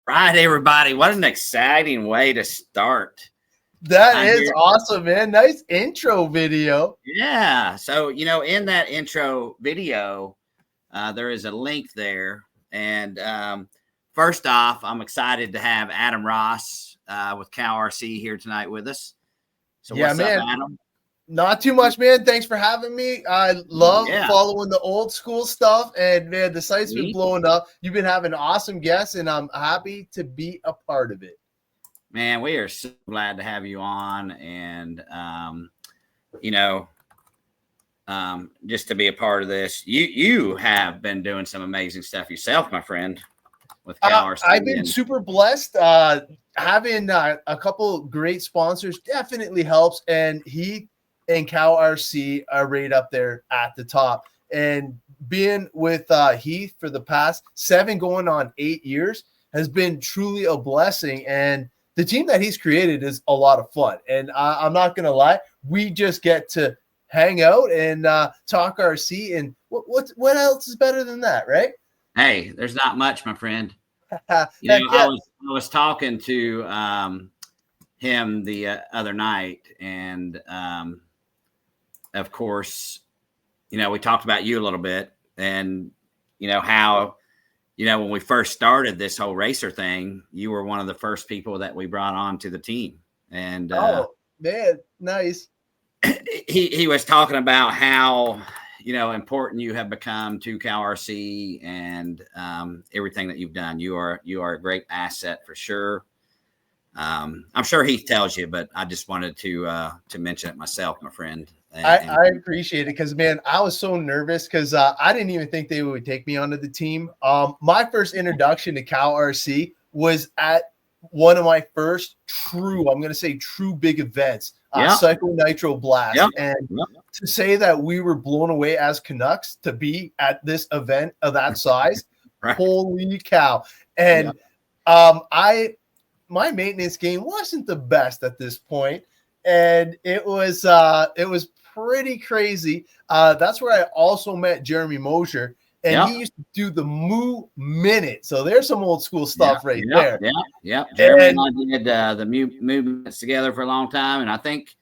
Right, everybody. What an exciting way to start. That is awesome, man. Nice intro video. Yeah. So, in that intro video, there is a link there. And first off, I'm excited to have Adam Ross with CowRC here tonight with us. So, Yeah, what's man. up, Adam? Not too much, man. Thanks for having me. I love following the old school stuff, and man, the site's been blowing up. You've been having awesome guests, and I'm happy to be a part of it. Man, we are so glad to have you on, and just to be a part of this. You have been doing some amazing stuff yourself, my friend, with CowRC. I've been super blessed. Having a couple great sponsors definitely helps, and Heath and CowRC are right up there at the top. And being with Heath for the past 7 going on 8 years has been truly a blessing. And the team that he's created is a lot of fun. And I'm not going to lie, we just get to hang out and talk RC. And what else is better than that, right? Hey, there's not much, my friend. I was talking to him the other night, and of course, we talked about you a little bit, and how when we first started this whole racer thing, you were one of the first people that we brought on to the team. And oh man, nice. He was talking about how important you have become to CowRC and everything that you've done. You are a great asset for sure. I'm sure he tells you, but I just wanted to mention it myself, my friend. I appreciate it because, man, I was so nervous because I didn't even think they would take me onto the team. My first introduction to CowRC was at one of my first true big events, Psycho Nitro Blast. And to say that we were blown away as Canucks to be at this event of that size, right. Holy cow. And my maintenance game wasn't the best at this point, and it was pretty crazy. That's where I also met Jeremy Mosier, and he used to do the Moo Minute. So there's some old school stuff there. Yeah. Jeremy and I did the movements together for a long time, and I think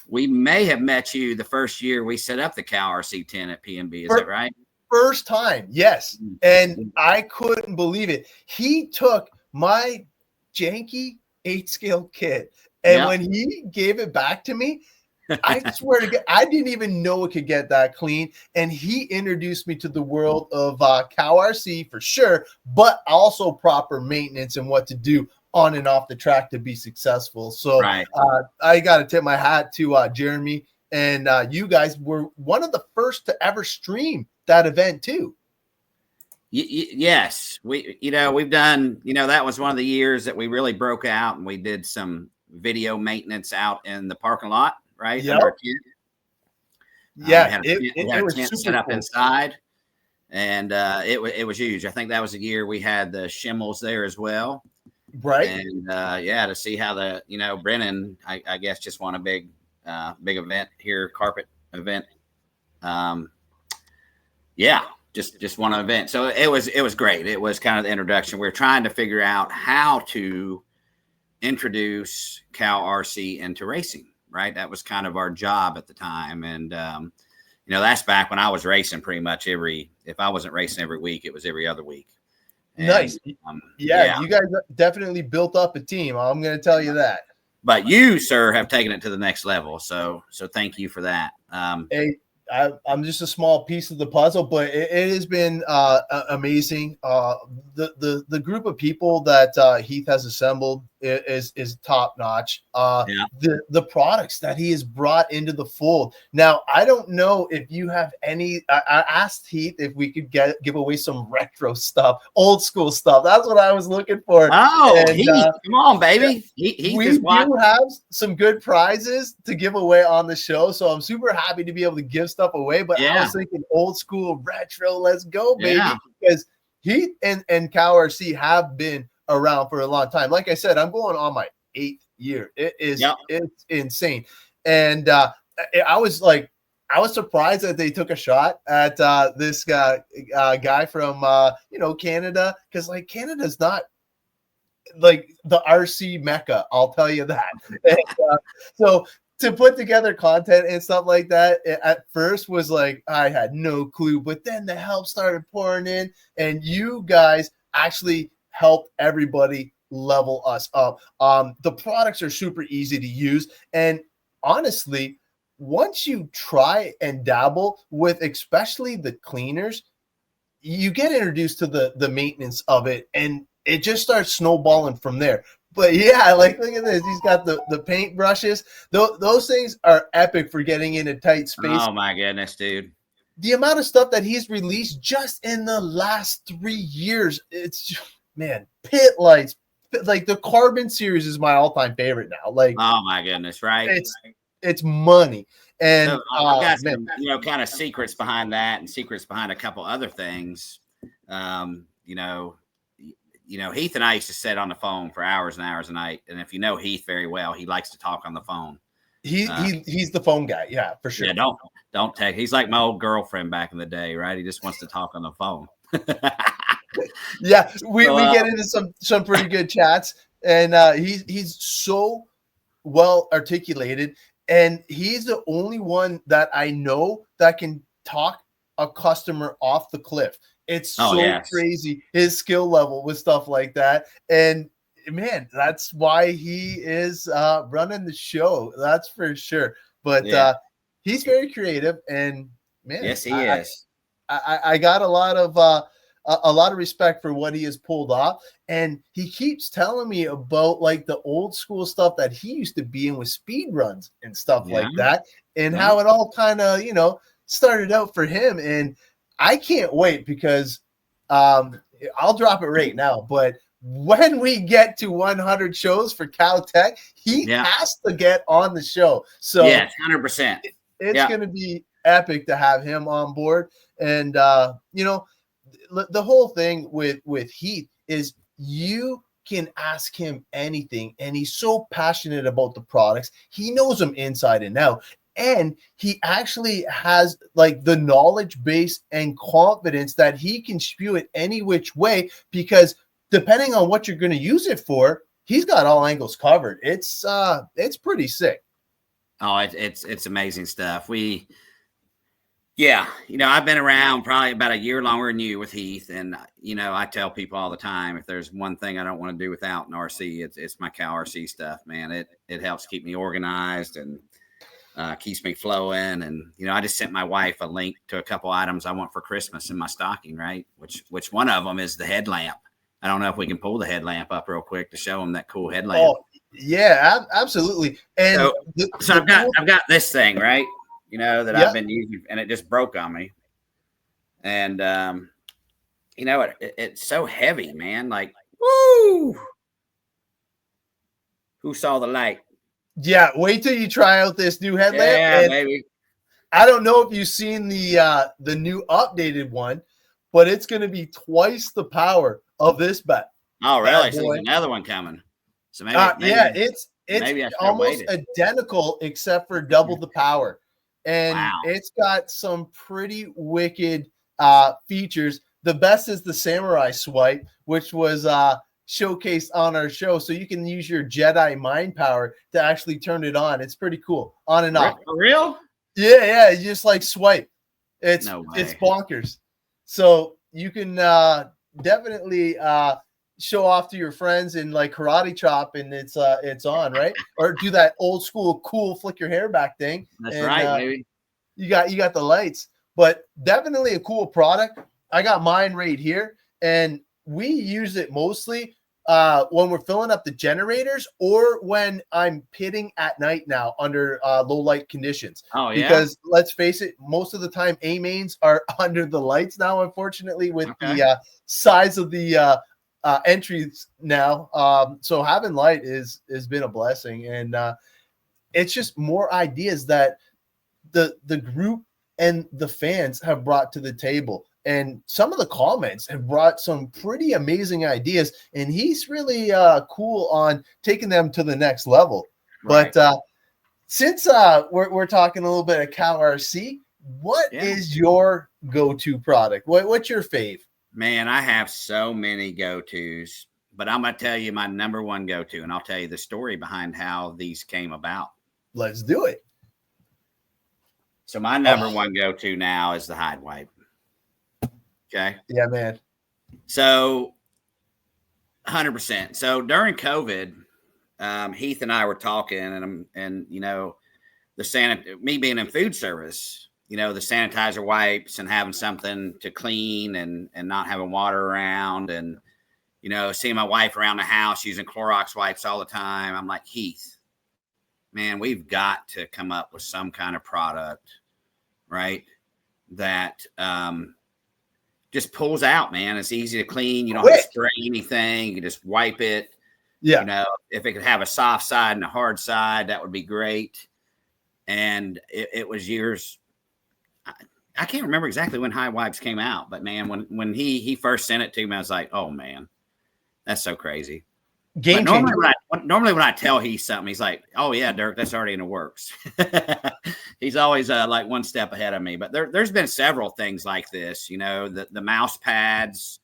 we may have met you the first year we set up the CowRC 10 at PNB. Is that right? First time, yes. And I couldn't believe it. He took my janky 8-scale kit, and when he gave it back to me, I swear to God, I didn't even know it could get that clean. And he introduced me to the world of CowRC for sure, but also proper maintenance and what to do on and off the track to be successful. So I got to tip my hat to Jeremy, and you guys were one of the first to ever stream that event too. Yes, we've done, that was one of the years that we really broke out, and we did some video maintenance out in the parking lot, right? Yep. We had a tent set up inside, and it was huge. I think that was the year we had the shimmels there as well. Right. And to see how the, Brennan, I guess, just won a big event here, carpet event. Just one event. So it was great. It was kind of the introduction. We were trying to figure out how to introduce CowRC into racing, right? That was kind of our job at the time. And, that's back when I was racing pretty much if I wasn't racing every week, it was every other week. And, nice. You guys definitely built up a team. I'm going to tell you that. But you, sir, have taken it to the next level. So thank you for that. Hey, I'm just a small piece of the puzzle, but it has been amazing. The group of people that Heath has assembled is top notch. The products that he has brought into the fold. Now, I don't know if you have any. I asked Heath if we could give away some retro stuff, old school stuff. That's what I was looking for. Oh, and, Heath, come on, baby. We do have some good prizes to give away on the show, so I'm super happy to be able to give stuff away. But I was thinking old school retro. Let's go, baby, because Heath and CowRC have been around for a long time. Like I said, I'm going on my 8th year. It's insane. And I was surprised that they took a shot at this guy from Canada, because Canada's not like the RC mecca. I'll tell you that. And, so to put together content and stuff like that, at first was like I had no clue, but then the help started pouring in, and you guys actually helped everybody level us up. The products are super easy to use, and honestly, once you try and dabble with especially the cleaners, you get introduced to the maintenance of it, and it just starts snowballing from there. But yeah, like look at this. He's got the paint brushes. Those things are epic for getting in a tight space. Oh my goodness, dude. The amount of stuff that he's released just in the last 3 years, it's just, man, pit lights. Like the Carbon series is my all-time favorite now. Like, oh my goodness, right? It's money. And so, I've got some, kind of secrets behind that, and secrets behind a couple other things. Heath and I used to sit on the phone for hours and hours a night. And if you know Heath very well, he likes to talk on the phone. He's the phone guy. Yeah, for sure. Yeah, don't take. He's like my old girlfriend back in the day, right? He just wants to talk on the phone. Yeah, we get into some pretty good chats, and he's so well articulated, and he's the only one that I know that can talk a customer off the cliff. It's crazy, his skill level with stuff like that. And man, that's why he is running the show. That's for sure. But he's very creative, and man, yes, he is. I got a lot of respect for what he has pulled off. And he keeps telling me about like the old school stuff that he used to be in with speed runs and stuff like that, and how it all kind of, started out for him. And I can't wait, because I'll drop it right now, but when we get to 100 shows for Caltech, he has to get on the show. So yes, 100%. It's going to be epic to have him on board. And, the whole thing with Heath is you can ask him anything, and he's so passionate about the products. He knows them inside and out. And he actually has like the knowledge base and confidence that he can spew it any which way, because depending on what you're going to use it for, he's got all angles covered. It's pretty sick. Oh, it's amazing stuff. I've been around probably about a year longer than you with Heath. And, I tell people all the time, if there's one thing I don't want to do without an RC, it's my CowRC stuff, man. It helps keep me organized and keeps me flowing. And, I just sent my wife a link to a couple items I want for Christmas in my stocking, right? Which one of them is the headlamp. I don't know if we can pull the headlamp up real quick to show them that cool headlamp. Oh, yeah, absolutely. And so I've got this thing, right? That I've been using, and it just broke on me. And, it's so heavy, man. Like, woo! Who saw the light? Yeah, wait till you try out this new headlamp. Yeah, baby. I don't know if you've seen the new updated one, but it's going to be twice the power of this bat. Oh, really? So there's another one coming. So maybe it's almost identical except for double the power. And it's got some pretty wicked features. The best is the samurai swipe, which was showcased on our show. So you can use your Jedi mind power to actually turn it on. It's pretty cool. On and off. For real? Yeah. You just like swipe. It's bonkers. So you can definitely show off to your friends in like karate chop, and it's on, right? Or do that old school cool flick your hair back thing. That's right, baby. You got the lights, but definitely a cool product. I got mine right here, and we use it mostly when we're filling up the generators or when I'm pitting at night now under low light conditions. Oh, yeah. Because let's face it, most of the time A mains are under the lights now, unfortunately, with the size of the entries now. So having light has been a blessing, and it's just more ideas that the group and the fans have brought to the table. And some of the comments have brought some pretty amazing ideas, and he's really cool on taking them to the next level. Right. But since we're talking a little bit of CowRC, what is your go-to product? What's your fave? Man, I have so many go-tos. but I'm going to tell you my number one go-to, and I'll tell you the story behind how these came about. Let's do it. So my number one go-to now is the hide wipe. Okay. Yeah, man. So 100%. So during COVID, Heath and I were talking, and you know, me being in food service, you know, the sanitizer wipes and having something to clean and not having water around, and you know, seeing my wife around the house using Clorox wipes all the time. I'm like, Heath, man, we've got to come up with some kind of product, right? That just pulls out, man. It's easy to clean. You don't have to spray anything. You can just wipe it. Yeah. You know, if it could have a soft side and a hard side, that would be great. And it was years. I can't remember exactly when hide wipes came out, but man, when he first sent it to me, I was like, oh man, that's so crazy. Game changer. Normally when I tell Heath something, he's like, oh yeah, Dirk, that's already in the works. He's always like one step ahead of me. But there's been several things like this, you know, the mouse pads,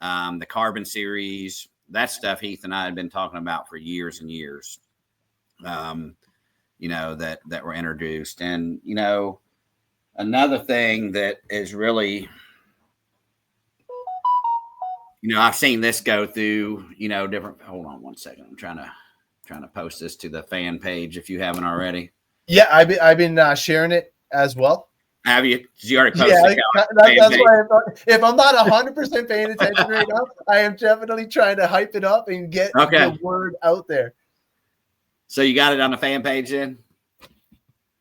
the carbon series, that stuff Heath and I had been talking about for years and years. You know, that were introduced. And, you know, another thing that is really, you know, I've seen this go through, you know, different. Hold on one second. I'm trying to post this to the fan page if you haven't already. Yeah, I've been sharing it as well. Have you? Did you already posted? Yeah, that's why if I'm not 100% paying attention right now, I am definitely trying to hype it up and get the word out there. So you got it on the fan page then?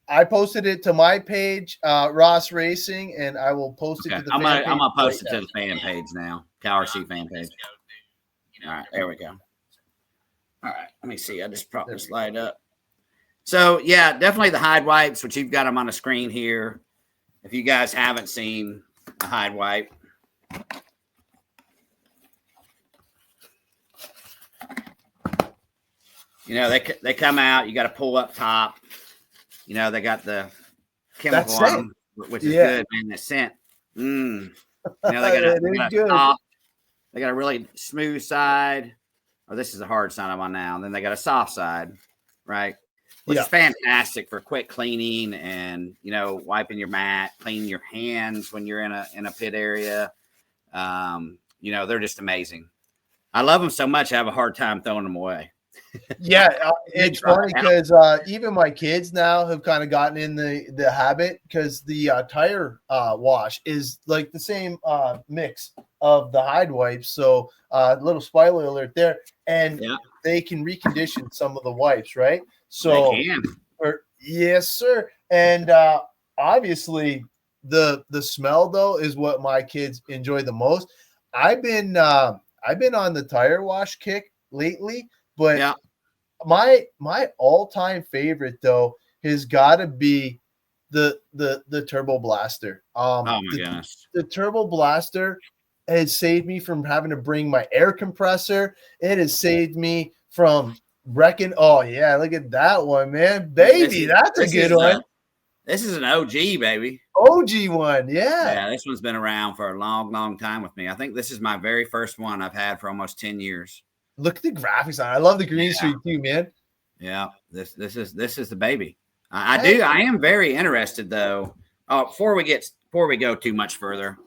I posted it to my page, Ross Racing, and I will post it to the fan page. I'm gonna post it to the fan page now, CowRC fan page. All right, there we go. All right, let me see. I just propped the slide up. So yeah, definitely the hide wipes, which you've got them on the screen here. If you guys haven't seen a hide wipe, you know, they come out, you got to pull up top. You know, they got the chemical on them, which is good, man. The scent. You know, they got a really smooth side. Oh, this is a hard side I'm on now. And then they got a soft side, right? Which is fantastic for quick cleaning and, you know, wiping your mat, cleaning your hands when you're in a pit area. You know, they're just amazing. I love them so much, I have a hard time throwing them away. Yeah, it's funny because even my kids now have kind of gotten in the habit because the tire wash is like the same mix of the hide wipes. So little spoiler alert there, and they can recondition some of the wipes, right? So they can. Yes, sir. And obviously the smell though is what my kids enjoy the most. I've been on the tire wash kick lately, but my all-time favorite though has got to be the Turbo Blaster. Oh my gosh. The Turbo Blaster has saved me from having to bring my air compressor. It has saved me from wrecking. Oh yeah, look at that one, man. Baby, that's a good one. This is an OG, baby. OG one, yeah. Yeah, this one's been around for a long, long time with me. I think this is my very first one I've had for almost 10 years. Look at the graphics on it. I love the green streak too, man. Yeah, this is the baby. I am very interested though. Before we go too much further,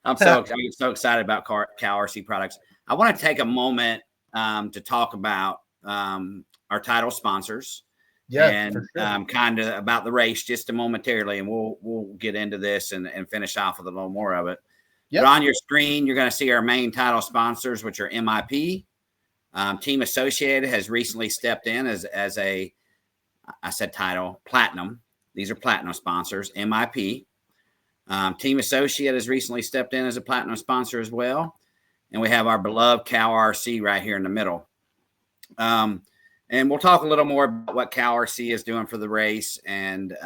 I'm so excited about CowRC products. I want to take a moment to talk about our title sponsors. Yeah, and kind of about the race just momentarily, and we'll get into this and finish off with a little more of it. Yep. But on your screen, you're going to see our main title sponsors, which are MIP. Team Associated has recently stepped in as a, I said title, platinum. These are platinum sponsors, MIP. Team Associate has recently stepped in as a platinum sponsor as well. And we have our beloved CowRC right here in the middle. And we'll talk a little more about what CowRC is doing for the race and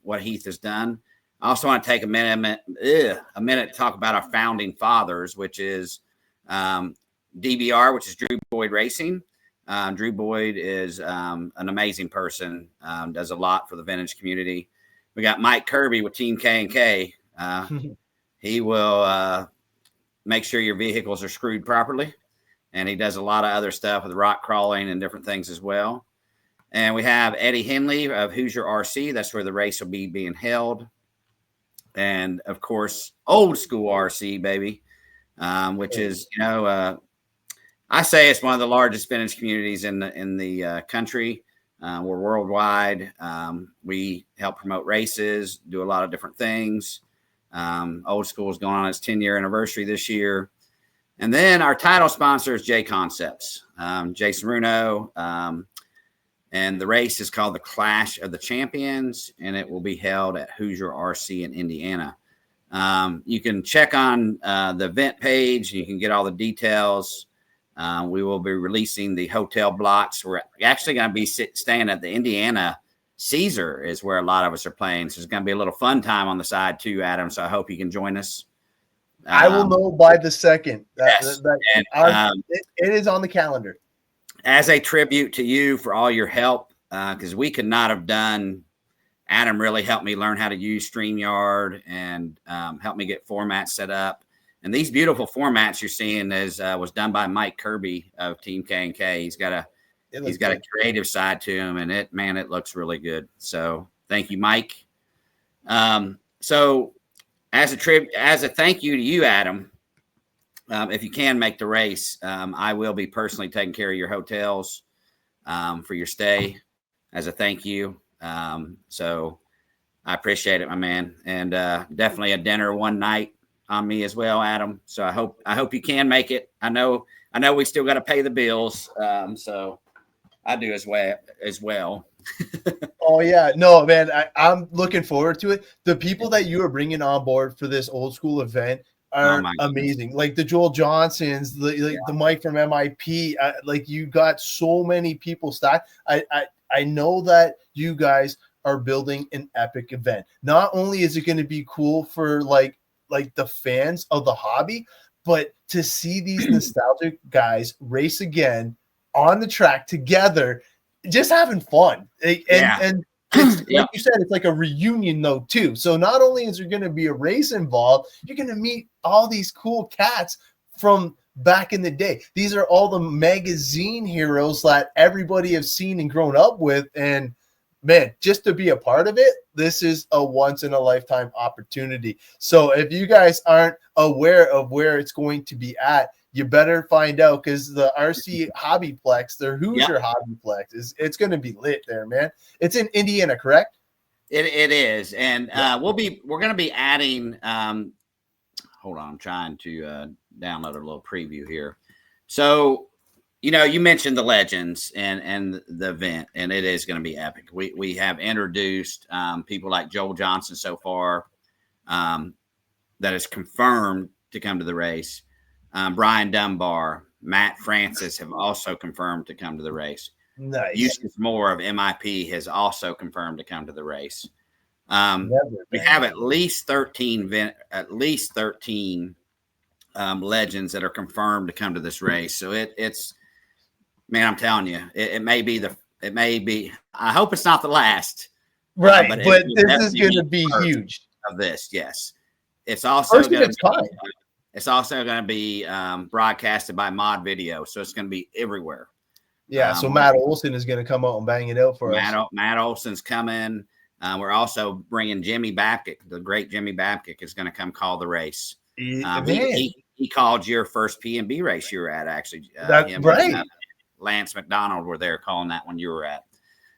what Heath has done. I also want to take a minute to talk about our founding fathers, which is DBR, which is Drew Boyd Racing. Drew Boyd is an amazing person, does a lot for the vintage community. We got Mike Kirby with Team K&K. He will make sure your vehicles are screwed properly and he does a lot of other stuff with rock crawling and different things as well. And we have Eddie Henley of Hoosier RC. That's where the race will be being held. And of course, old school RC, baby, which is, I say it's one of the largest vintage communities in the country. We're worldwide. We help promote races, do a lot of different things. Old School is going on its 10-year anniversary this year. And then our title sponsor is JConcepts, Jason Runo. And the race is called the Clash of the Champions, and it will be held at Hoosier RC in Indiana. You can check on the event page. You can get all the details. We will be releasing the hotel blocks. We're actually going to be staying at the Indiana Caesar is where a lot of us are playing. So it's going to be a little fun time on the side too, Adam. So I hope you can join us. I will know by the second. Yes. It is on the calendar. As a tribute to you for all your help, because we could not have done. Adam really helped me learn how to use StreamYard and helped me get formats set up. And these beautiful formats you're seeing was done by Mike Kirby of Team K&K. He's got a creative side to him, and it looks really good. So thank you, Mike. So as a thank you to you, Adam, if you can make the race, I will be personally taking care of your hotels for your stay as a thank you. So I appreciate it, my man. And definitely a dinner one night on me as well, Adam. So I hope you can make it. I know we still got to pay the bills. So I do as well. Oh yeah, no, man, I'm looking forward to it. The people that you are bringing on board for this Old School event are amazing. Like the Joel Johnsons, the Mike from MIP. Like you got so many people stacked. I know that you guys are building an epic event. Not only is it going to be cool for like the fans of the hobby, but to see these nostalgic guys race again on the track together, just having fun. And it's, like you said, it's like a reunion though too. So not only is there going to be a race involved, you're going to meet all these cool cats from back in the day. These are all the magazine heroes that everybody has seen and grown up with. And man, just to be a part of it, this is a once in a lifetime opportunity. So if you guys aren't aware of where it's going to be at, you better find out, because the RC Hobbyplex, their Hoosier Hobbyplex, it's going to be lit there, man. It's in Indiana, correct? It is, and we're going to be adding. Hold on, I'm trying to download a little preview here. So, you mentioned the legends and the event, and it is going to be epic. We have introduced people like Joel Johnson so far, that is confirmed to come to the race. Brian Dunbar, Matt Francis have also confirmed to come to the race. Nice. Eustace Moore of MIP has also confirmed to come to the race. We have at least 13 legends that are confirmed to come to this race. So it's, man, I'm telling you, it may be. I hope it's not the last. Right, but this is going to be huge. Of this, yes. It's also going to be. It's also going to be broadcasted by Mod Video, so it's going to be everywhere. Yeah, so Matt Olson is going to come out and bang it out for us. Matt Olson's coming. We're also bringing Jimmy Babcock. The great Jimmy Babcock is going to come call the race. He called your first P&B race you were at, actually. That's right. Lance McDonald were there calling that one you were at.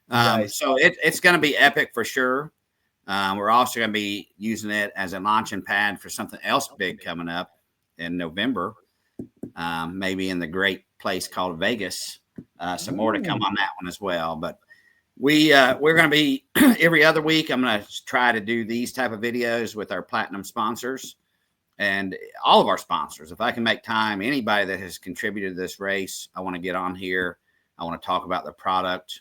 Nice. So it's going to be epic for sure. We're also going to be using it as a launching pad for something else big coming up in November, maybe in the great place called Vegas. Some more to come on that one as well. But we're going to be every other week. I'm going to try to do these type of videos with our platinum sponsors and all of our sponsors. If I can make time, anybody that has contributed to this race, I want to get on here. I want to talk about the product.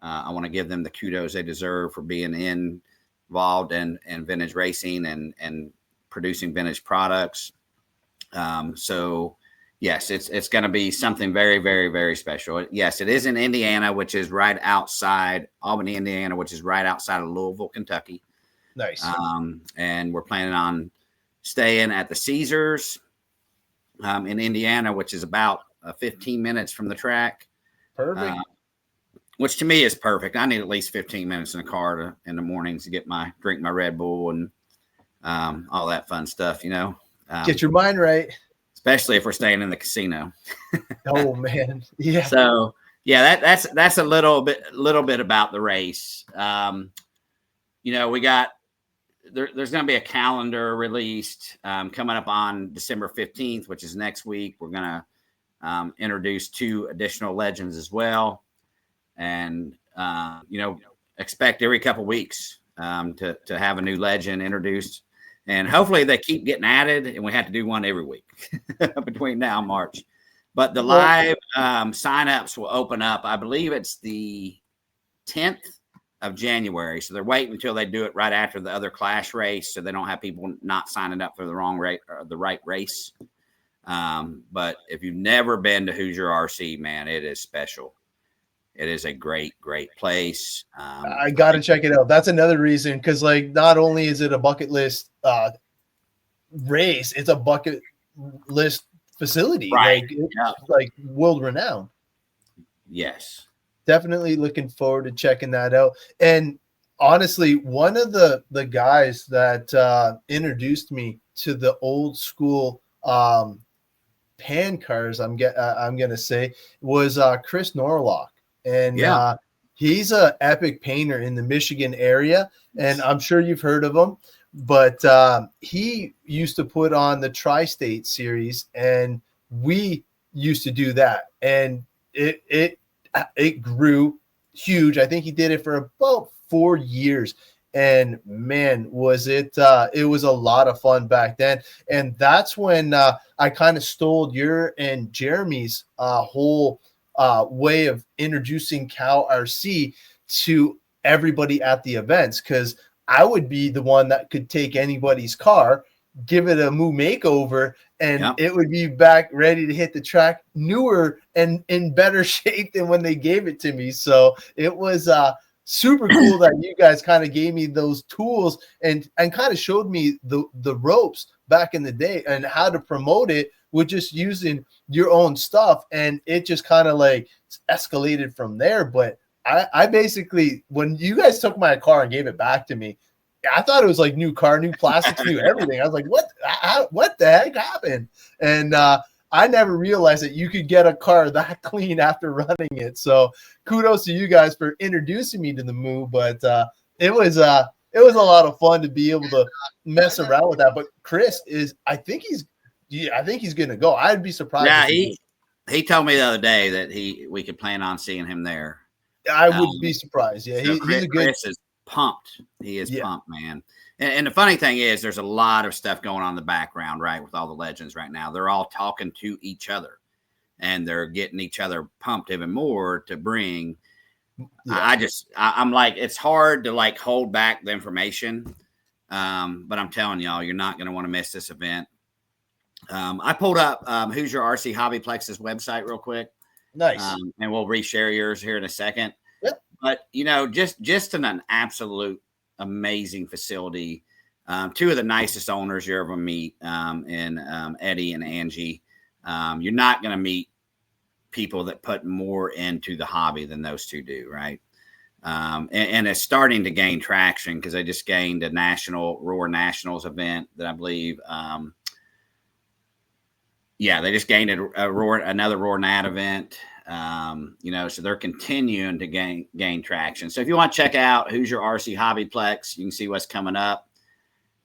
I want to give them the kudos they deserve for being involved in vintage racing and producing vintage products. So yes, it's going to be something very, very, very special. Yes, it is in Indiana, which is right outside Albany, Indiana, which is right outside of Louisville, Kentucky. Nice. And we're planning on staying at the Caesars in Indiana, which is about 15 minutes from the track. Perfect. Which to me is perfect. I need at least 15 minutes in the car in the mornings to drink my Red Bull and all that fun stuff, Get your mind right. Especially if we're staying in the casino. Oh man. Yeah. So yeah, that's a little bit about the race. We got there's going to be a calendar released coming up on December 15th, which is next week. We're going to introduce 2 additional legends as well. And, expect every couple weeks to have a new legend introduced. And hopefully they keep getting added and we have to do one every week between now and March. But the live signups will open up. I believe it's the 10th of January. So they're waiting until they do it right after the other Clash race. So they don't have people not signing up for the wrong rate or the right race. But if you've never been to Hoosier RC, man, it is special. It is a great, great place. I got to check it out. That's another reason. Cause not only is it a bucket list race, it's a bucket list facility, right? Like world renowned. Yes, definitely looking forward to checking that out. And honestly, one of the guys that introduced me to the old school pan cars, I'm gonna say, was Chris Norlock, and he's a epic painter in the Michigan area, and I'm sure you've heard of him. But he used to put on the Tri-State series, and we used to do that, and it grew huge. I think he did it for about 4 years, and man, was it was a lot of fun back then. And that's when I kind of stole your and Jeremy's whole way of introducing CowRC to everybody at the events, because I would be the one that could take anybody's car, give it a moo makeover, and it would be back ready to hit the track, newer and in better shape than when they gave it to me. So it was super cool that you guys kind of gave me those tools and kind of showed me the ropes back in the day and how to promote it with just using your own stuff. And it just kind of like escalated from there. But I basically, when you guys took my car and gave it back to me, I thought it was like new car, new plastics, new everything. I was like, what the heck happened? And I never realized that you could get a car that clean after running it. So kudos to you guys for introducing me to the Moo. But it was a lot of fun to be able to mess around with that. But Chris I think he's going to go. I'd be surprised. Yeah, he told me the other day that we could plan on seeing him there. I would be surprised. Yeah, so he's a good. Chris is pumped. He is pumped, man. And the funny thing is, there's a lot of stuff going on in the background, right? With all the legends right now, they're all talking to each other, and they're getting each other pumped even more to bring. Yeah. I'm like, it's hard to like hold back the information, but I'm telling y'all, you're not going to want to miss this event. I pulled up Hoosier RC Hobbyplex's website real quick. Nice. And we'll reshare yours here in a second. Yep. But, just an absolute amazing facility. 2 of the nicest owners you ever meet in Eddie and Angie. You're not going to meet people that put more into the hobby than those 2 do, right? And it's starting to gain traction because they just gained a national Roar Nationals event that I believe they just gained another Roar Nat event. So they're continuing to gain traction. So if you want to check out Hoosier RC Hobbyplex, you can see what's coming up.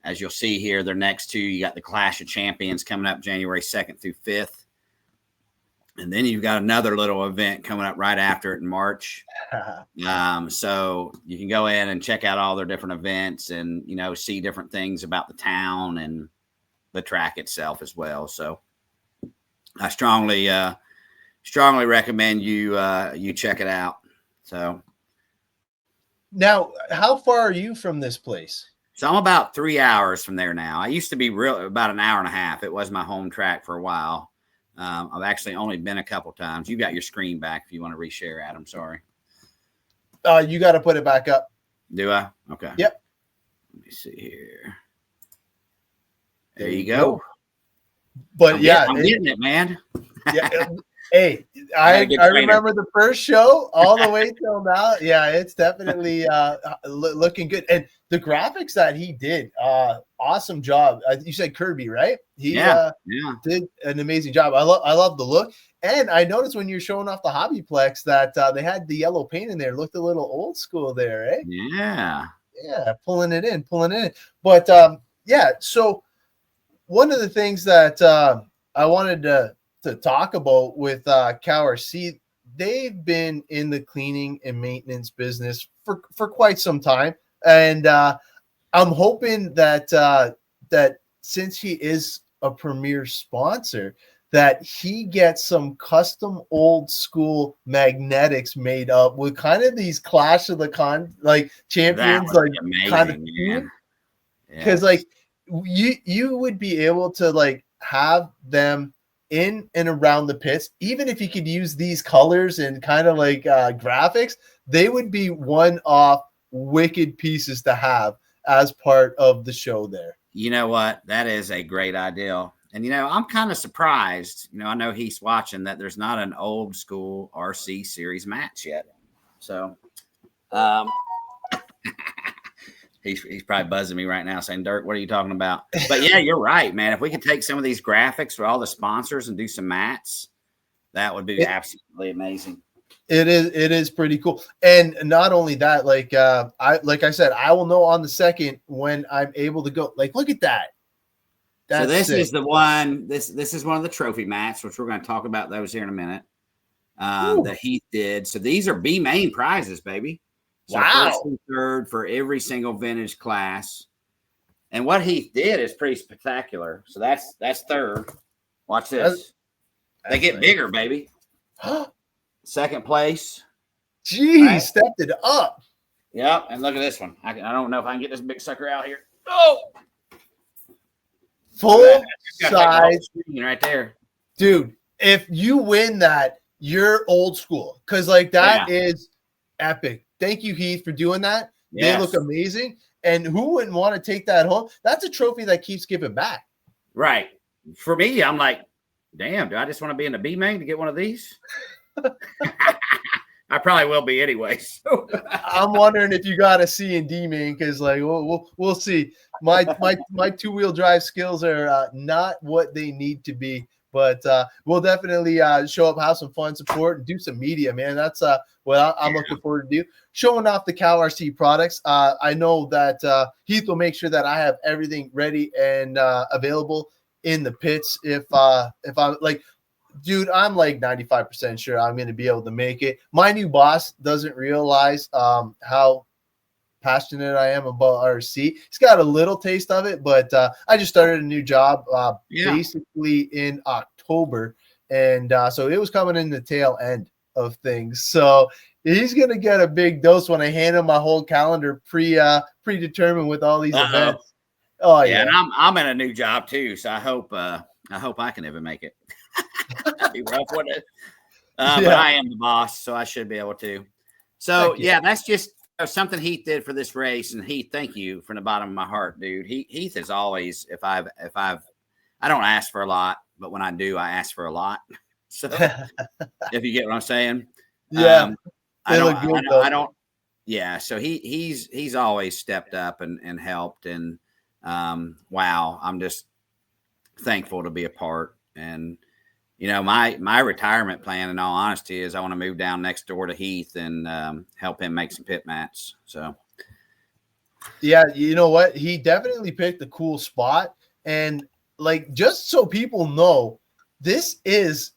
As you'll see here, their next 2, you got the Clash of Champions coming up January 2nd through 5th. And then you've got another little event coming up right after it in March. So you can go in and check out all their different events and, see different things about the town and the track itself as well. So I strongly recommend you check it out. So now, how far are you from this place? So I'm about 3 hours from there now. I used to be about an hour and a half. It was my home track for a while. I've actually only been a couple times. You got your screen back if you want to reshare, Adam. Sorry. You got to put it back up. Do I? Okay. Yep. Let me see here. There you go. But I'm getting it, man. Yeah. Hey, I remember the first show all the way till now. Yeah, it's definitely looking good. And the graphics that he did, awesome job. You said Kirby, right? He did an amazing job. I love the look. And I noticed when you're showing off the Hobbyplex that they had the yellow paint in there. Looked a little old school there, eh? Yeah. Yeah, pulling it in. But yeah, so one of the things that I wanted to talk about with CowRC, they've been in the cleaning and maintenance business for quite some time, and I'm hoping that that since he is a premier sponsor, that he gets some custom old school magnetics made up with kind of these Clash of the Champions, like amazing, kind of theme. Because like you would be able to like have them in and around the pits, even if you could use these colors and kind of like graphics, they would be one-off wicked pieces to have as part of the show there. You know what? That is a great idea. And, you know, I'm kind of surprised, you know, I know he's watching, that there's not an old school RC series match yet. So, he's probably buzzing me right now saying, Dirk, what are you talking about? But yeah, you're right, man. If we could take some of these graphics for all the sponsors and do some mats, that would be absolutely amazing. It is pretty cool. And not only that, like I said, I will know on the second when I'm able to go. Like, look at that. That's so this sick. Is the one. This is one of the trophy mats, which we're going to talk about those here in a minute. That Heath did. So these are B main prizes, baby. So wow. First and third for every single vintage class. And what Heath did is pretty spectacular. So that's third. Watch this. They get bigger, baby. Second place. Geez, right? Stepped it up. Yep. And look at this one. I don't know if I can get this big sucker out here. Oh, full size right there, dude. If you win that, you're old school, because like that is epic. Thank you, Heath, for doing that. Yes. They look amazing. And who wouldn't want to take that home? That's a trophy that keeps giving back. Right. For me, I'm like, damn, do I just want to be in the B main to get one of these? I probably will be anyway. So. I'm wondering if you got a C and D main, because like we'll see. My 2-wheel drive skills are not what they need to be, but we'll definitely show up, have some fun, support, and do some media, man. That's what I'm looking forward to do. Showing off the CowRC products. I know that Heath will make sure that I have everything ready and available in the pits. If I'm like, dude, I'm like 95% sure I'm going to be able to make it. My new boss doesn't realize how passionate I am about RC. He's got a little taste of it, but I just started a new job basically in October, and so it was coming in the tail end of things. So he's going to get a big dose when I hand him my whole calendar predetermined with all these events. Oh yeah, and I'm in a new job too, so I hope I can even make it. That'd be rough, wouldn't it? But I am the boss, so I should be able to. So that's just something Heath did for this race. And Heath, thank you from the bottom of my heart, dude. Heath is always, if I don't ask for a lot, but when I do, I ask for a lot. So if you get what I'm saying, yeah, I don't. Yeah, so he's always stepped up and helped, and wow, I'm just thankful to be a part. And you know, my retirement plan, in all honesty, is I want to move down next door to Heath and help him make some pit mats. So, yeah, you know what? He definitely picked a cool spot. And like, just so people know, this is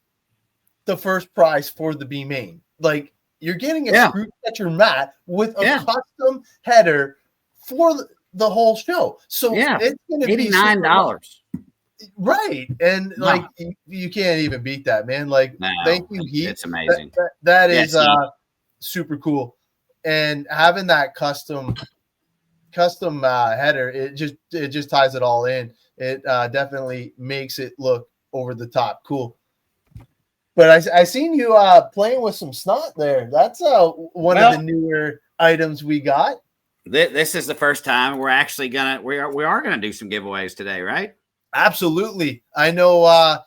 the first prize for the B main. Like, you're getting a screw catcher mat with a custom header for the whole show. So it's going to be $89. Right. And like you can't even beat that, man. Like, thank you, Heath. It's amazing. That is super cool. And having that custom header, it just ties it all in. It definitely makes it look over the top. Cool. But I seen you playing with some snot there. That's one of the newer items we got. This is the first time we're actually we are gonna do some giveaways today, right? Absolutely. I know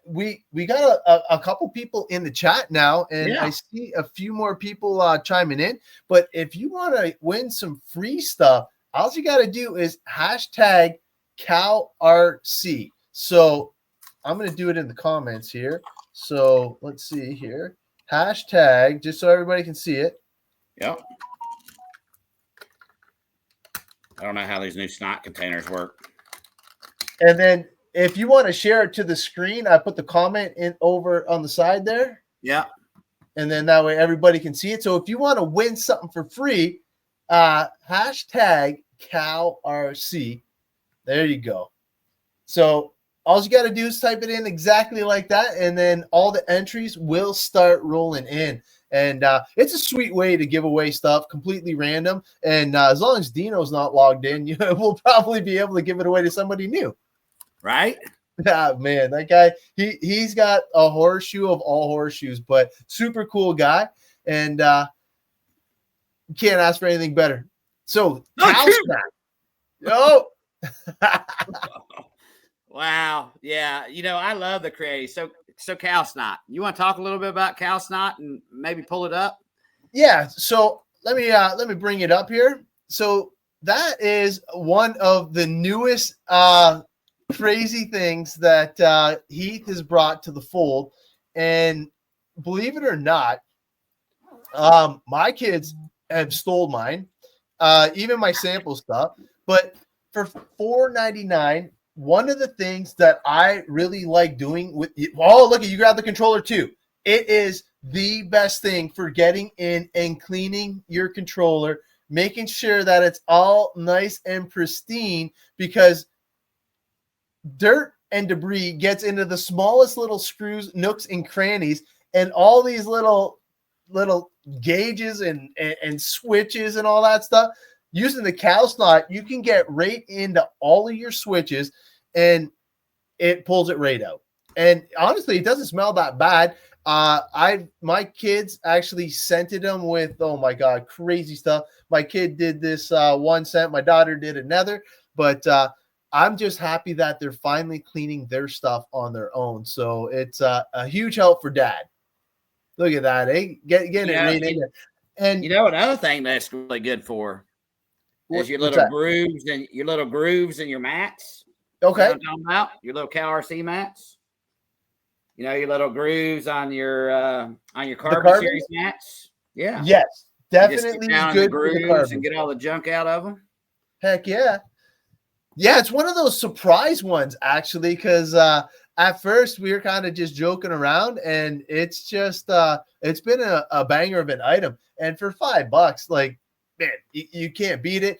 we got a couple people in the chat now, and I see a few more people chiming in. But if you want to win some free stuff, all you got to do is hashtag CowRC. So I'm going to do it in the comments here. So let's see here. Hashtag, just so everybody can see it. Yep. I don't know how these new snot containers work. And then if you want to share it to the screen, I put the comment in over on the side there. Yeah. And then that way everybody can see it. So if you want to win something for free, hashtag CowRC. There you go. So all you got to do is type it in exactly like that, and then all the entries will start rolling in. And it's a sweet way to give away stuff, completely random. And as long as Dino's not logged in, we'll probably be able to give it away to somebody new. Right? Yeah, man, that guy, he's got a horseshoe of all horseshoes, but super cool guy. And can't ask for anything better. So, oh. Wow. Yeah. I love the creative. So cow snot. You want to talk a little bit about cow snot and maybe pull it up? Yeah. So let me bring it up here. So that is one of the newest crazy things that Heath has brought to the fold. And believe it or not, my kids have stole mine, even my sample stuff. But for $4.99, one of the things that I really like doing with look, you grab the controller too. It is the best thing for getting in and cleaning your controller, making sure that it's all nice and pristine, because dirt and debris gets into the smallest little screws, nooks, and crannies, and all these little gauges and switches and all that stuff. Using the cow snot, you can get right into all of your switches, and it pulls it right out. And honestly, it doesn't smell that bad. My kids actually scented them with, oh my God, crazy stuff. My kid did this one scent. My daughter did another. But I'm just happy that they're finally cleaning their stuff on their own. So it's a huge help for dad. Look at that, eh? Getting it right in there. And another thing that's really good for is your little grooves and your mats. Okay. You know what I'm talking about? Your little CowRC mats. Your little grooves on your carbon series mats. Yeah. Yes, definitely good for the grooves and get all the junk out of them. Heck yeah. Yeah, it's one of those surprise ones, actually, because at first we were kind of just joking around, and it's just it's been a banger of an item. And for $5, like, man, you can't beat it.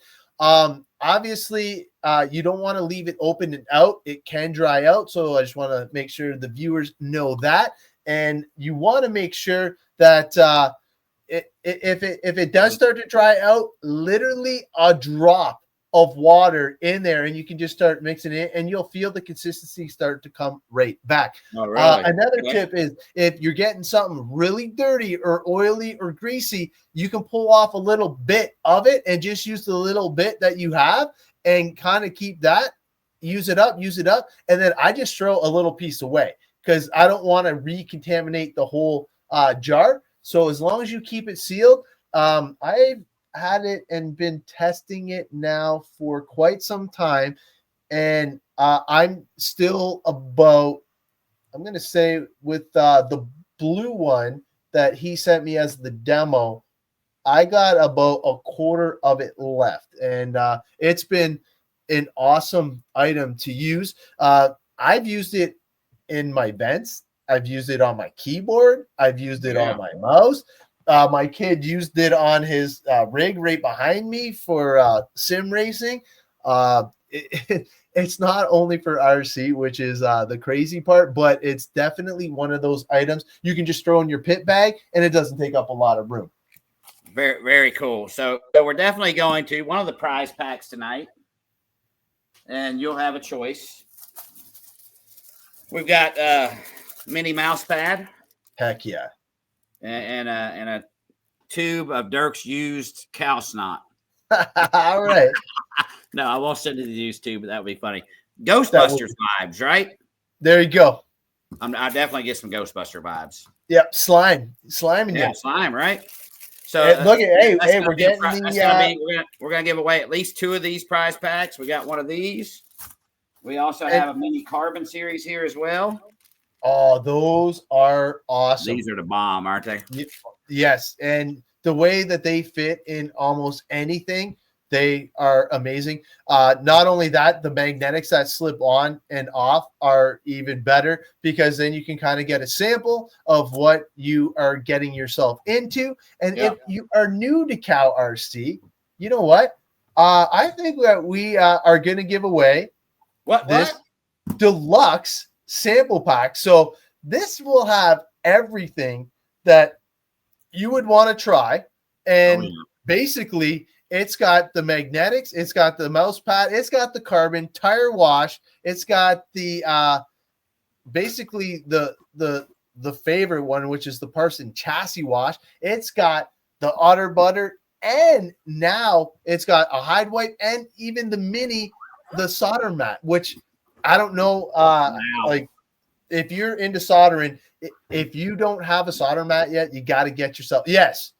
Obviously, you don't want to leave it open and out. It can dry out. So I just want to make sure the viewers know that. And you want to make sure that if it does start to dry out, literally a drop of water in there, and you can just start mixing it, and you'll feel the consistency start to come right back. Oh, really? Another tip is, if you're getting something really dirty or oily or greasy, you can pull off a little bit of it and just use the little bit that you have and kind of keep that, use it up. And then I just throw a little piece away because I don't want to recontaminate the whole jar. So as long as you keep it sealed, I've had it and been testing it now for quite some time, and I'm still about, I'm going to say, with the blue one that he sent me as the demo, I got about a quarter of it left, and it's been an awesome item to use. I've used it in my vents. I've used it on my keyboard. I've used it on my mouse. My kid used it on his rig right behind me for sim racing. It's not only for RC, which is the crazy part, but it's definitely one of those items you can just throw in your pit bag, and it doesn't take up a lot of room. Very, very cool. So we're definitely going to one of the prize packs tonight, and you'll have a choice. We've got mini mouse pad. Heck yeah. And a tube of Dirk's used cow snot. All right. No, I won't send it to the used tube, but that would be funny. Ghostbusters vibes, right? There you go. I definitely get some Ghostbuster vibes. Yep, slime in Yeah, you. slime, right? So look at hey, we're getting we're gonna give away at least 2 of these prize packs. We got one of these. We also have a mini carbon series here as well. Oh, those are awesome. These are the bomb, aren't they? Yes, and the way that they fit in almost anything, they are amazing. Not only that, the magnetics that slip on and off are even better because then you can kind of get a sample of what you are getting yourself into. And if you are new to CowRC, you know what? I think that we are going to give away this deluxe sample pack. So this will have everything that you would want to try. And basically, it's got the magnetics, it's got the mouse pad, it's got the carbon tire wash, it's got the basically the favorite one, which is the Parson chassis wash. It's got the otter butter, and now it's got a hide wipe and even the solder mat, which I don't know like if you're into soldering, if you don't have a solder mat yet, you got to get yourself. Yes.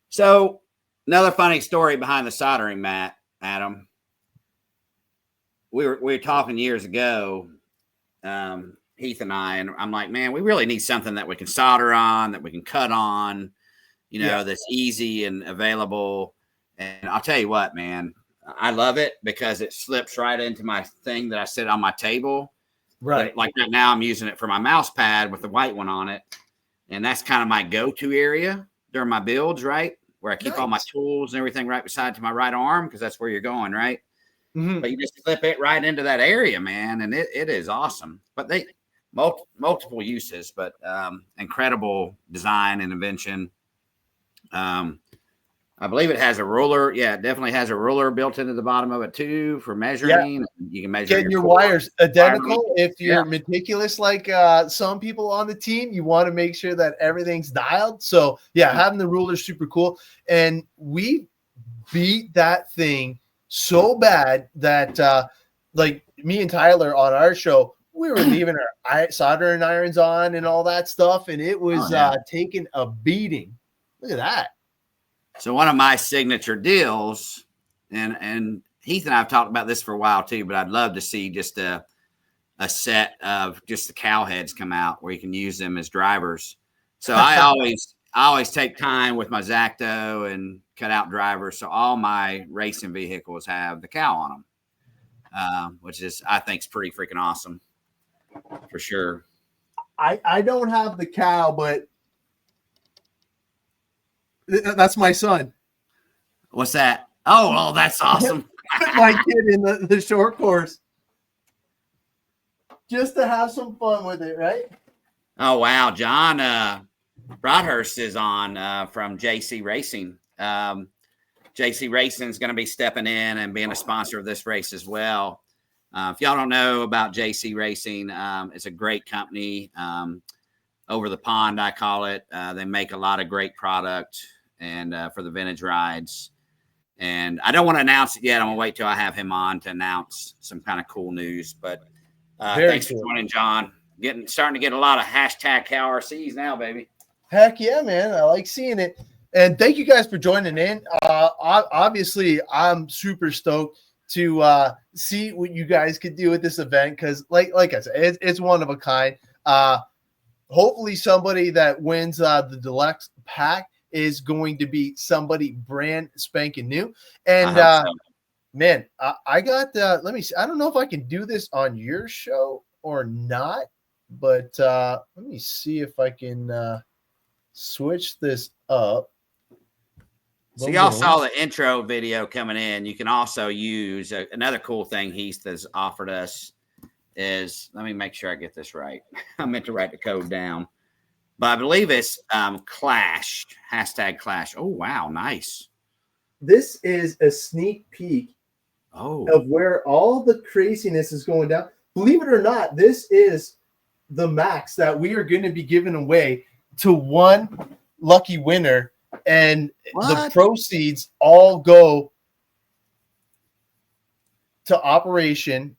So another funny story behind the soldering mat, Adam. We were talking years ago, Heath and I, and I'm like, man, we really need something that we can solder on, that we can cut on, that's easy and available. And I'll tell you what, man, I love it because it slips right into my thing that I sit on my table. Right. Like right now, I'm using it for my mouse pad with the white one on it. And that's kind of my go-to area during my builds, right? Where I keep all my tools and everything right beside to my right arm, because that's where you're going, right? Mm-hmm. But you just slip it right into that area, man. And it is awesome. But they multiple uses, but incredible design and invention. I believe it has a ruler. Yeah, it definitely has a ruler built into the bottom of it too for measuring. Yeah. You can measure your wires identical. If you're meticulous like some people on the team, you want to make sure that everything's dialed. So having the ruler is super cool. And we beat that thing so bad that like me and Tyler on our show, we were leaving our soldering irons on and all that stuff, and it was taking a beating. Look at that. So one of my signature deals, and Heath and I have talked about this for a while too, but I'd love to see just a set of just the cow heads come out where you can use them as drivers. So I always take time with my Zacto and cut out drivers. So all my racing vehicles have the cow on them, which is, I think, is pretty freaking awesome for sure. I don't have the cow, but that's my son. What's that? Oh, that's awesome. My kid in the short course. Just to have some fun with it, right? Oh, wow. John Broadhurst is on from JC Racing. JC Racing is going to be stepping in and being a sponsor of this race as well. If y'all don't know about JC Racing, it's a great company. Over the pond, I call it. They make a lot of great product and for the vintage rides. And I don't want to announce it yet. I'm going to wait till I have him on to announce some kind of cool news. But thanks for joining, John. Starting to get a lot of hashtag CowRCs now, baby. Heck yeah, man. I like seeing it. And thank you guys for joining in. Obviously, I'm super stoked to see what you guys could do with this event because, like I said, it's one of a kind. Hopefully, somebody that wins the deluxe pack is going to be somebody brand spanking new. And man, I got let me see. I don't know if I can do this on your show or not, but let me see if I can switch this up. So y'all saw the intro video coming in. You can also use another cool thing Heath has offered us is, let me make sure I get this right. I meant to write the code down, but I believe it's Clash, hashtag Clash. Oh, wow. Nice. This is a sneak peek of where all the craziness is going down. Believe it or not, this is the max that we are going to be giving away to one lucky winner. And the proceeds all go to Operation.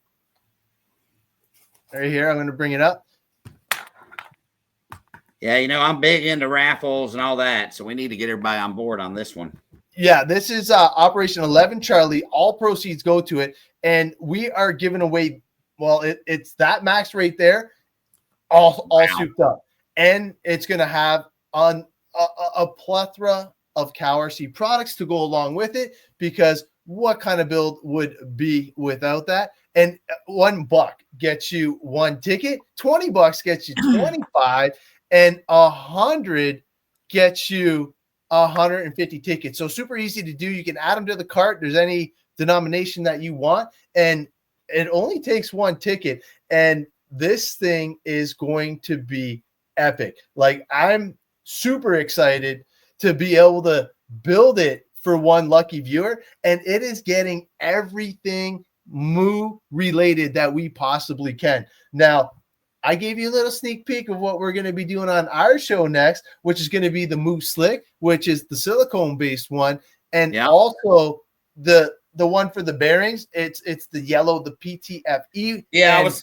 Right here, I'm going to bring it up. Yeah, I'm big into raffles and all that, so we need to get everybody on board on this one. Yeah, this is Operation 11 Charlie. All proceeds go to it, and we are giving away. Well, it's that max right there, all souped up, and it's going to have on a plethora of CowRC products to go along with it. Because what kind of build would be without that? And $1 gets you 1 ticket, $20 gets you 25, and 100 gets you 150 tickets. So super easy to do. You can add them to the cart. There's any denomination that you want, and it only takes 1 ticket. And this thing is going to be epic. Like, I'm super excited to be able to build it for one lucky viewer, and it is getting everything Moo related that we possibly can. Now, I gave you a little sneak peek of what we're going to be doing on our show next, which is going to be the Moo Slick, which is the silicone based one, and also the one for the bearings. It's the yellow, the PTFE. Yeah, and, I was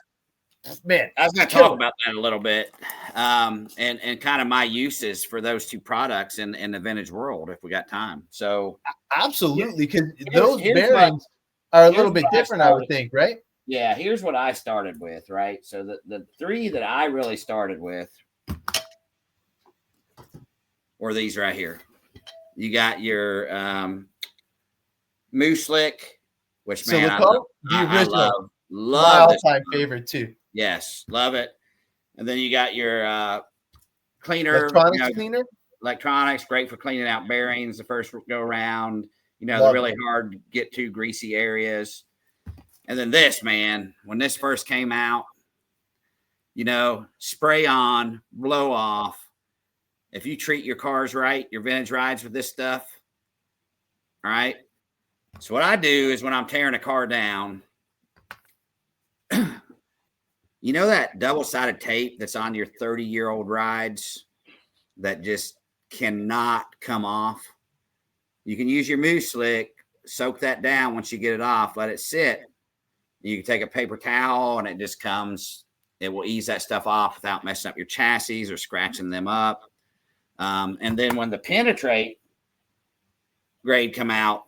going to talk about that a little bit, and kind of my uses for those two products in the vintage world if we got time. So absolutely, because those bearings are a little bit different, I would think, right? Yeah, here's what I started with, right? So the 3 that I really started with were these right here. You got your Moo Slick, which, man, I love my all-time favorite too. Yes, love it. And then you got your cleaner, electronics, great for cleaning out bearings the first go around. The really hard to get to greasy areas. And then this, man, when this first came out, spray on, blow off. If you treat your cars right, your vintage rides with this stuff, all right? So what I do is when I'm tearing a car down, that double-sided tape that's on your 30-year-old rides that just cannot come off? You can use your Moo Slick, soak that down once you get it off, let it sit. You can take a paper towel and it will ease that stuff off without messing up your chassis or scratching them up. And then when the penetrate grade come out,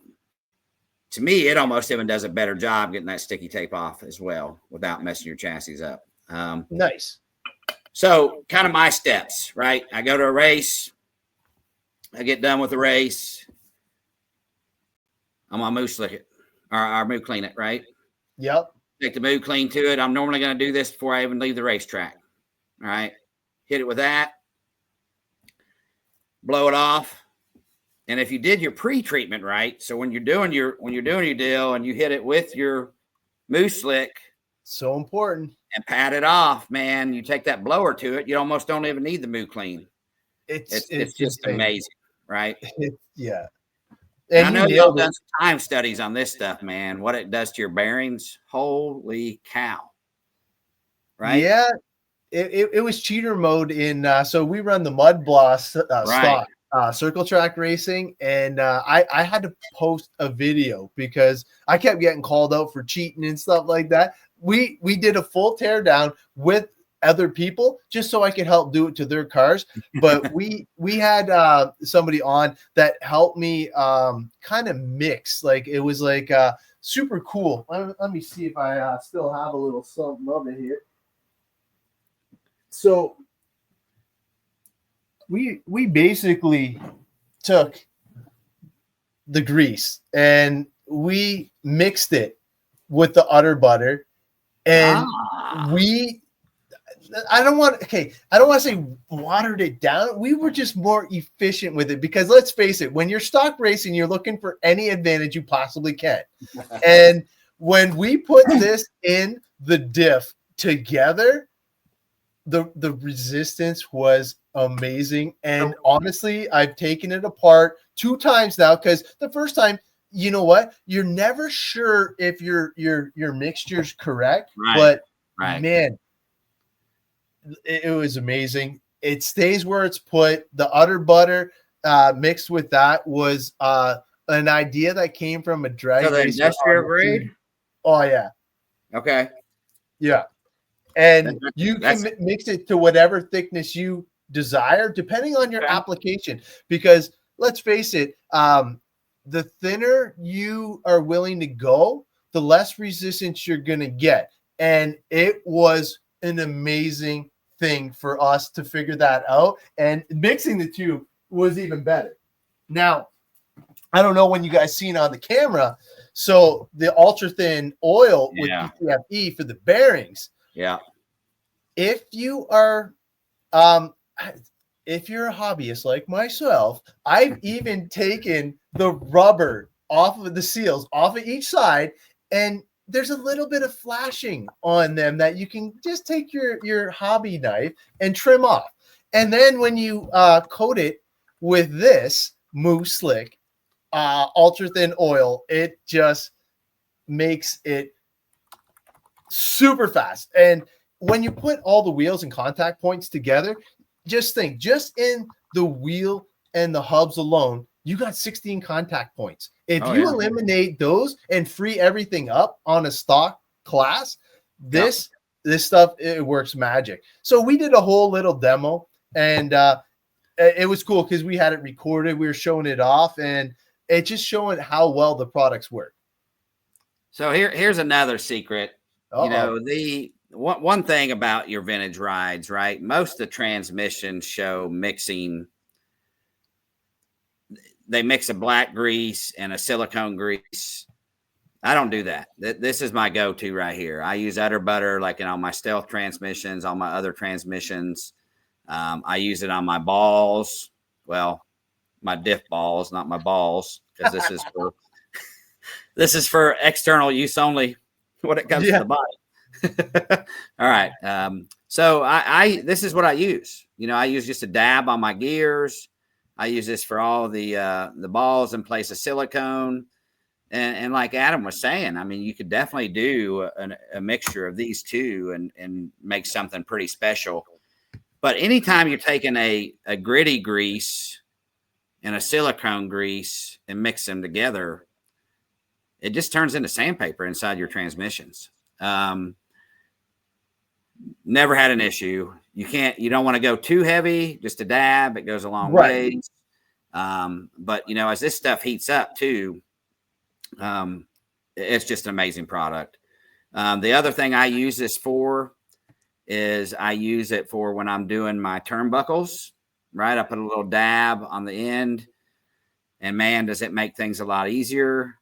to me, it almost even does a better job getting that sticky tape off as well without messing your chassis up. Nice. So kind of my steps, right? I go to a race. I get done with the race. I'm on Moo Slick it, or Moo Clean it, right? Yep. Take the Moo Clean to it. I'm normally going to do this before I even leave the racetrack. All right. Hit it with that. Blow it off. And if you did your pre-treatment right, so when you're doing your deal and you hit it with your Moo Slick, so important, and pat it off, man, you take that blower to it, you almost don't even need the Moo Clean. It's just amazing, right? Yeah. And I know y'all done some time studies on this stuff, man. What it does to your bearings, holy cow! Right? Yeah, it was cheater mode in. So we run the Mud Bloss stock circle track racing, and I had to post a video because I kept getting called out for cheating and stuff like that. We did a full tear down with other people just so I could help do it to their cars. But we had somebody on that helped me kind of mix. Like, it was like super cool. Let me see if I still have a little something of it here. So we basically took the grease and we mixed it with the udder butter, and I don't want to say watered it down. We were just more efficient with it because, let's face it, when you're stock racing, you're looking for any advantage you possibly can. And when we put this in the diff together, the resistance was amazing. And honestly, I've taken it apart 2 times now, because the first time, you know what, you're never sure if your mixture's correct, but man, it was amazing. It stays where it's put. The udder butter mixed with that was an idea that came from a drag racer. Industrial grade? Oh yeah. Okay. Yeah. And you can mix it to whatever thickness you desire, depending on your application. Because let's face it, the thinner you are willing to go, the less resistance you're going to get. And it was an amazing thing for us to figure that out. And mixing the two was even better. Now, I don't know when you guys seen on the camera. So the ultra thin oil with PTFE for the bearings. Yeah. If you are, if you're a hobbyist like myself, I've even taken the rubber off of the seals off of each side, and there's a little bit of flashing on them that you can just take your hobby knife and trim off. And then when you coat it with this Move Slick ultra thin oil, it just makes it super fast. And when you put all the wheels and contact points together, just think, just in the wheel and the hubs alone, you got 16 contact points. If you eliminate those and free everything up on a stock class, this stuff, it works magic. So we did a whole little demo, and it was cool because we had it recorded. We were showing it off, and it just showing how well the products work. So here's another secret. You know, the one thing about your vintage rides, right? Most of the transmissions show mixing. They mix a black grease and a silicone grease. I don't do that. This is my go-to right here. I use Utter Butter like in all my stealth transmissions, all my other transmissions. I use it on my balls. Well, my diff balls, not my balls, because this is for external use only when it comes to the body. All right. So this is what I use. You know, I use just a dab on my gears. I use this for all the balls in place of silicone. And like Adam was saying, I mean, you could definitely do a mixture of these two and make something pretty special. But anytime you're taking a gritty grease and a silicone grease and mix them together, it just turns into sandpaper inside your transmissions. Never had an issue. You don't want to go too heavy, just a dab. It goes a long way. But you know, as this stuff heats up too, it's just an amazing product. The other thing I use this for is I use it for when I'm doing my turnbuckles, right? I put a little dab on the end, and man, does it make things a lot easier.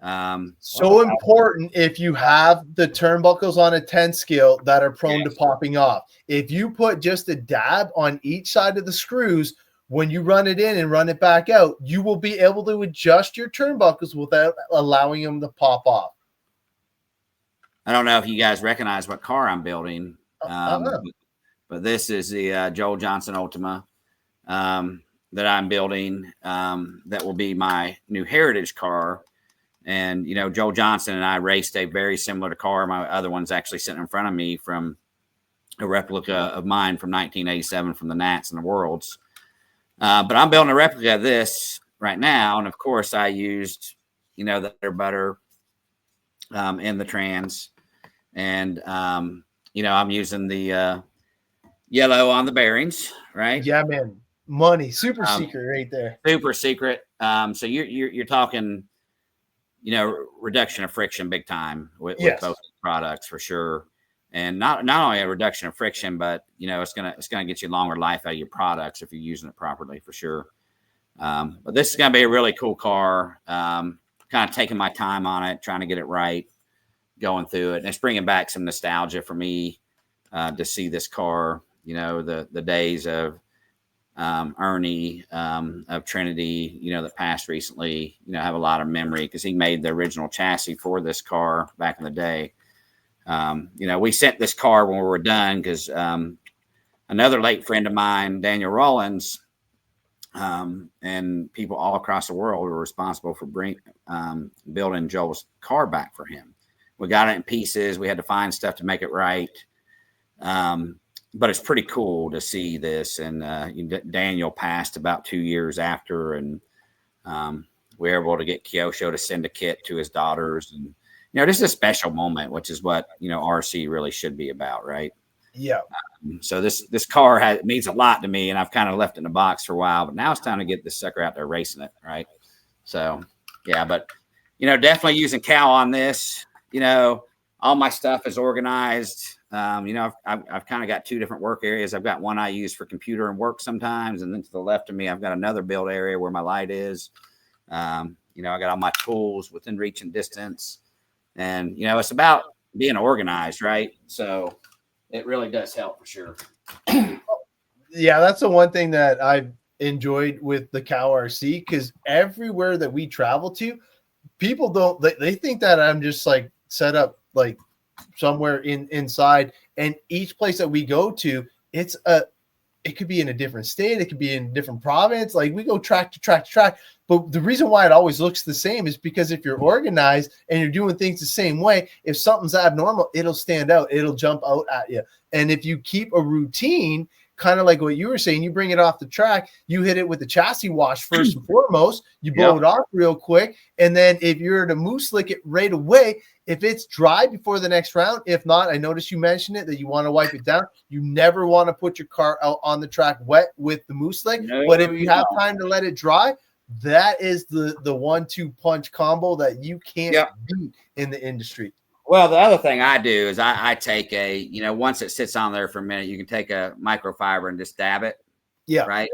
So important if you have the turnbuckles on a 10 scale that are prone to popping off. If you put just a dab on each side of the screws, when you run it in and run it back out, you will be able to adjust your turnbuckles without allowing them to pop off. I don't know if you guys recognize what car I'm building, but this is the Joel Johnson Ultima that I'm building. That will be my new heritage car. And, you know, Joel Johnson and I raced a very similar car. My other one's actually sitting in front of me from a replica of mine from 1987 from the Nats and the Worlds. But I'm building a replica of this right now. And, of course, I used, you know, the Utter Butter in the trans. And, you know, I'm using the yellow on the bearings, right? Yeah, man. Money. Super secret right there. Super secret. So you're talking, you know, reduction of friction big time with both products for sure. And not only a reduction of friction, but, you know, it's gonna get you longer life out of your products if you're using it properly for sure. But this is gonna be a really cool car. Kind of taking my time on it, trying to get it right, going through it. And it's bringing back some nostalgia for me to see this car, you know, the days of Ernie of Trinity, you know, that passed recently, you know, I have a lot of memory because he made the original chassis for this car back in the day. You know, we sent this car when we were done because another late friend of mine, Daniel Rollins, and people all across the world were responsible for building Joel's car back for him. We got it in pieces. We had to find stuff to make it right. But it's pretty cool to see this. And Daniel passed about 2 years after, and we were able to get Kyosho to send a kit to his daughters. And, you know, this is a special moment, which is what, you know, RC really should be about, right? Yeah. So this car means a lot to me, and I've kind of left it in a box for a while, but now it's time to get this sucker out there racing it, right? So yeah, but definitely using Cal on this. All my stuff is organized. I've kind of got two different work areas. I've got one I use for computer and work sometimes, and then to the left of me, I've got another build area where my light is. I got all my tools within reach and distance, and it's about being organized, right? So it really does help for sure. Yeah, that's the one thing that I've enjoyed with the CowRC, because everywhere that we travel to, people they think that I'm just like set up like somewhere inside, and each place that we go to, it could be in a different state, it could be in a different province. Like we go track to track to track. But the reason why it always looks the same is because if you're organized and you're doing things the same way, if something's abnormal, it'll stand out. It'll jump out at you. And if you keep a routine, kind of like what you were saying, you bring it off the track, you hit it with the chassis wash first and foremost, you blow it off real quick. And then if you're to moose lick it right away, if it's dry before the next round, if not, I noticed you mentioned it, that you want to wipe it down. You never want to put your car out on the track wet with the moose lick. No, but if you have time to let it dry, that is the 1-2 punch combo that you can't beat in the industry. Well, the other thing I do is I take once it sits on there for a minute, you can take a microfiber and just dab it. Yeah. Right.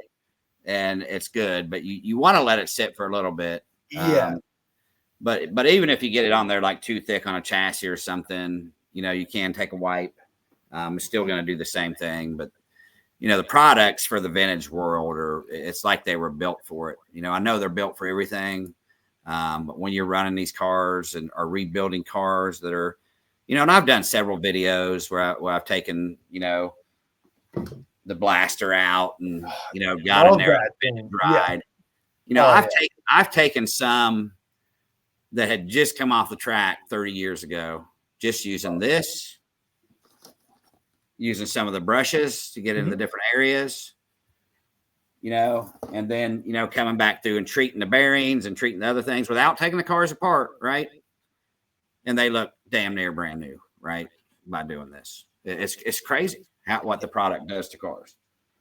And it's good, but you want to let it sit for a little bit. Yeah. But even if you get it on there like too thick on a chassis or something, you can take a wipe. It's still going to do the same thing, but the products for the vintage world it's like they were built for it. I know they're built for everything. But when you're running these cars and are rebuilding cars that are, and I've done several videos where I've taken, the blaster out and, got in there and dried. I've taken some that had just come off the track 30 years ago, just using this, using some of the brushes to get into the different areas. And then, coming back through and treating the bearings and treating the other things without taking the cars apart, right? And they look damn near brand new, right? By doing this. It's crazy what the product does to cars.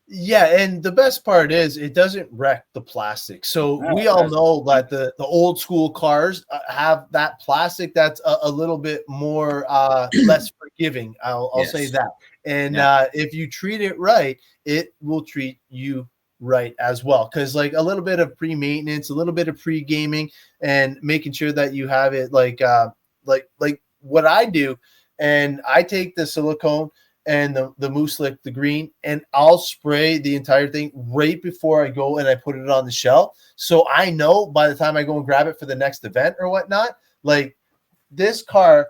Yeah, and the best part is it doesn't wreck the plastic. So we all know that the old school cars have that plastic that's a little bit more less forgiving. I'll say that. And if you treat it right, it will treat you right as well, because like a little bit of pre-maintenance, a little bit of pre-gaming, and making sure that you have it like what I do. And I take the silicone and the moose lick, the green, and I'll spray the entire thing right before I go and I put it on the shelf, so I know by the time I go and grab it for the next event or whatnot, like this car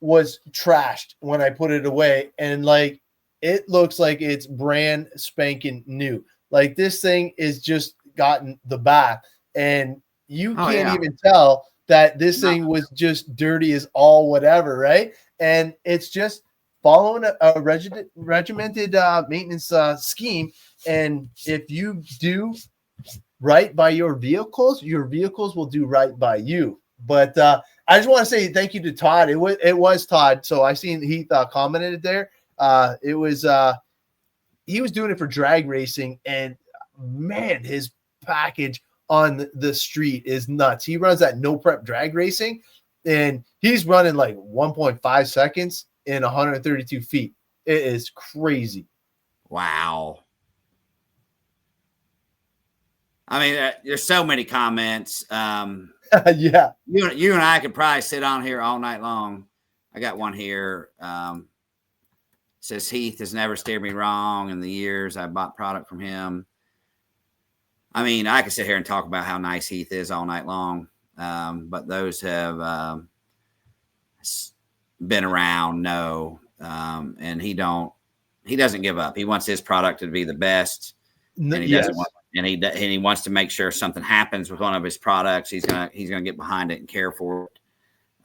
was trashed when I put it away, and like it looks like it's brand spanking new. Like this thing is just gotten the bath, and you can't even tell that this thing was just dirty as all whatever, right? And it's just following a regimented maintenance scheme. And if you do right by your vehicles will do right by you. But I just want to say thank you to Todd. It was Todd. So I seen Heath commented there. He was doing it for drag racing, and man, his package on the street is nuts. He runs that no prep drag racing, and he's running like 1.5 seconds in 132 feet. It is crazy. Wow. I mean, there's so many comments. Yeah. You and I could probably sit on here all night long. I got one here. Says Heath has never steered me wrong in the years I bought product from him. I mean, I could sit here and talk about how nice Heath is all night long. But those have been around, no. And he doesn't give up. He wants his product to be the best. And he doesn't want, and he wants to make sure if something happens with one of his products, he's gonna get behind it and care for it.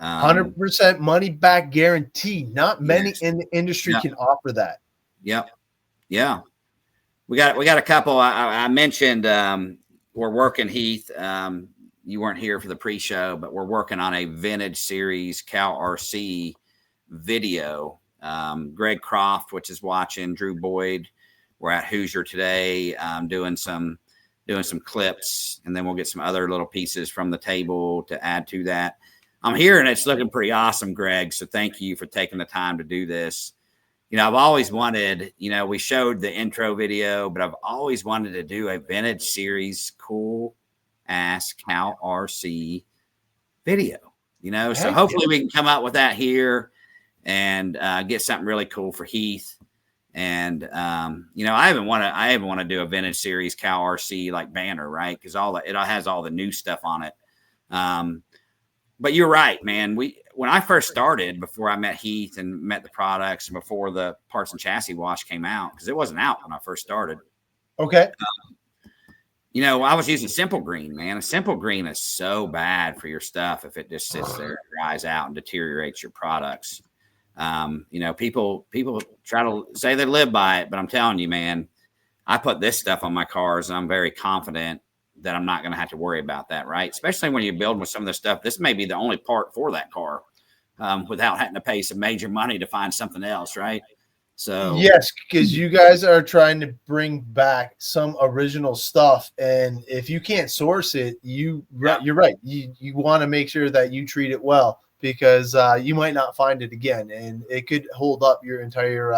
100% money back guarantee. Not many in the industry can offer that. Yep. Yeah. We got a couple. I mentioned we're working, Heath. You weren't here for the pre-show, but we're working on a vintage series CowRC video. Greg Croft, which is watching, Drew Boyd. We're at Hoosier today, doing some clips, and then we'll get some other little pieces from the table to add to that. I'm here and it's looking pretty awesome, Greg. So thank you for taking the time to do this. I've always wanted, we showed the intro video, but I've always wanted to do a vintage series, cool ass CowRC video, so hopefully we can come up with that here and get something really cool for Heath. And, I even want to do a vintage series CowRC like banner, right? Because it has all the new stuff on it. But you're right, man. When I first started, before I met Heath and met the products, and before the parts and chassis wash came out, because it wasn't out when I first started. Okay. I was using Simple Green, man. A Simple Green is so bad for your stuff if it just sits there and dries out and deteriorates your products. People try to say they live by it, but I'm telling you, man, I put this stuff on my cars and I'm very confident that I'm not going to have to worry about that, right? Especially when you're building with some of this stuff. This may be the only part for that car without having to pay some major money to find something else, right? So yes, because you guys are trying to bring back some original stuff, and if you can't source it, you're right. You want to make sure that you treat it well, because you might not find it again, and it could hold up your entire.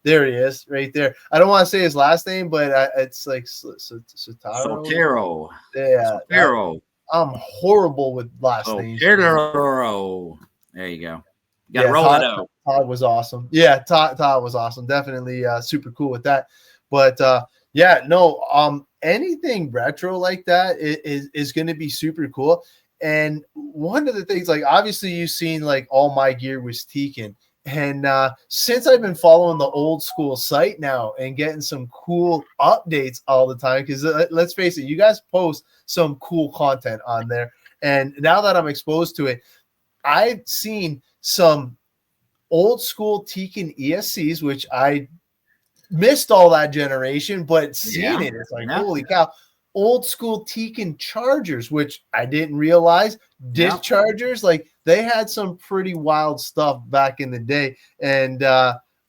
There he is, right there. I don't want to say his last name, but it's like Sotero. Yeah, Sotero. I'm horrible with last names. Sotero. There you go. You got to roll it out. Todd was awesome. Yeah, Todd was awesome. Definitely super cool with that. But anything retro like that is going to be super cool. And one of the things, like, obviously you've seen like all my gear was Tekin. And since I've been following the old school site now and getting some cool updates all the time, because let's face it, you guys post some cool content on there. And now that I'm exposed to it, I've seen some old school Tekin ESCs, which I missed all that generation, but seeing it, it's like, holy cow. Old school Tekin chargers, which I didn't realize, disc chargers, like they had some pretty wild stuff back in the day. And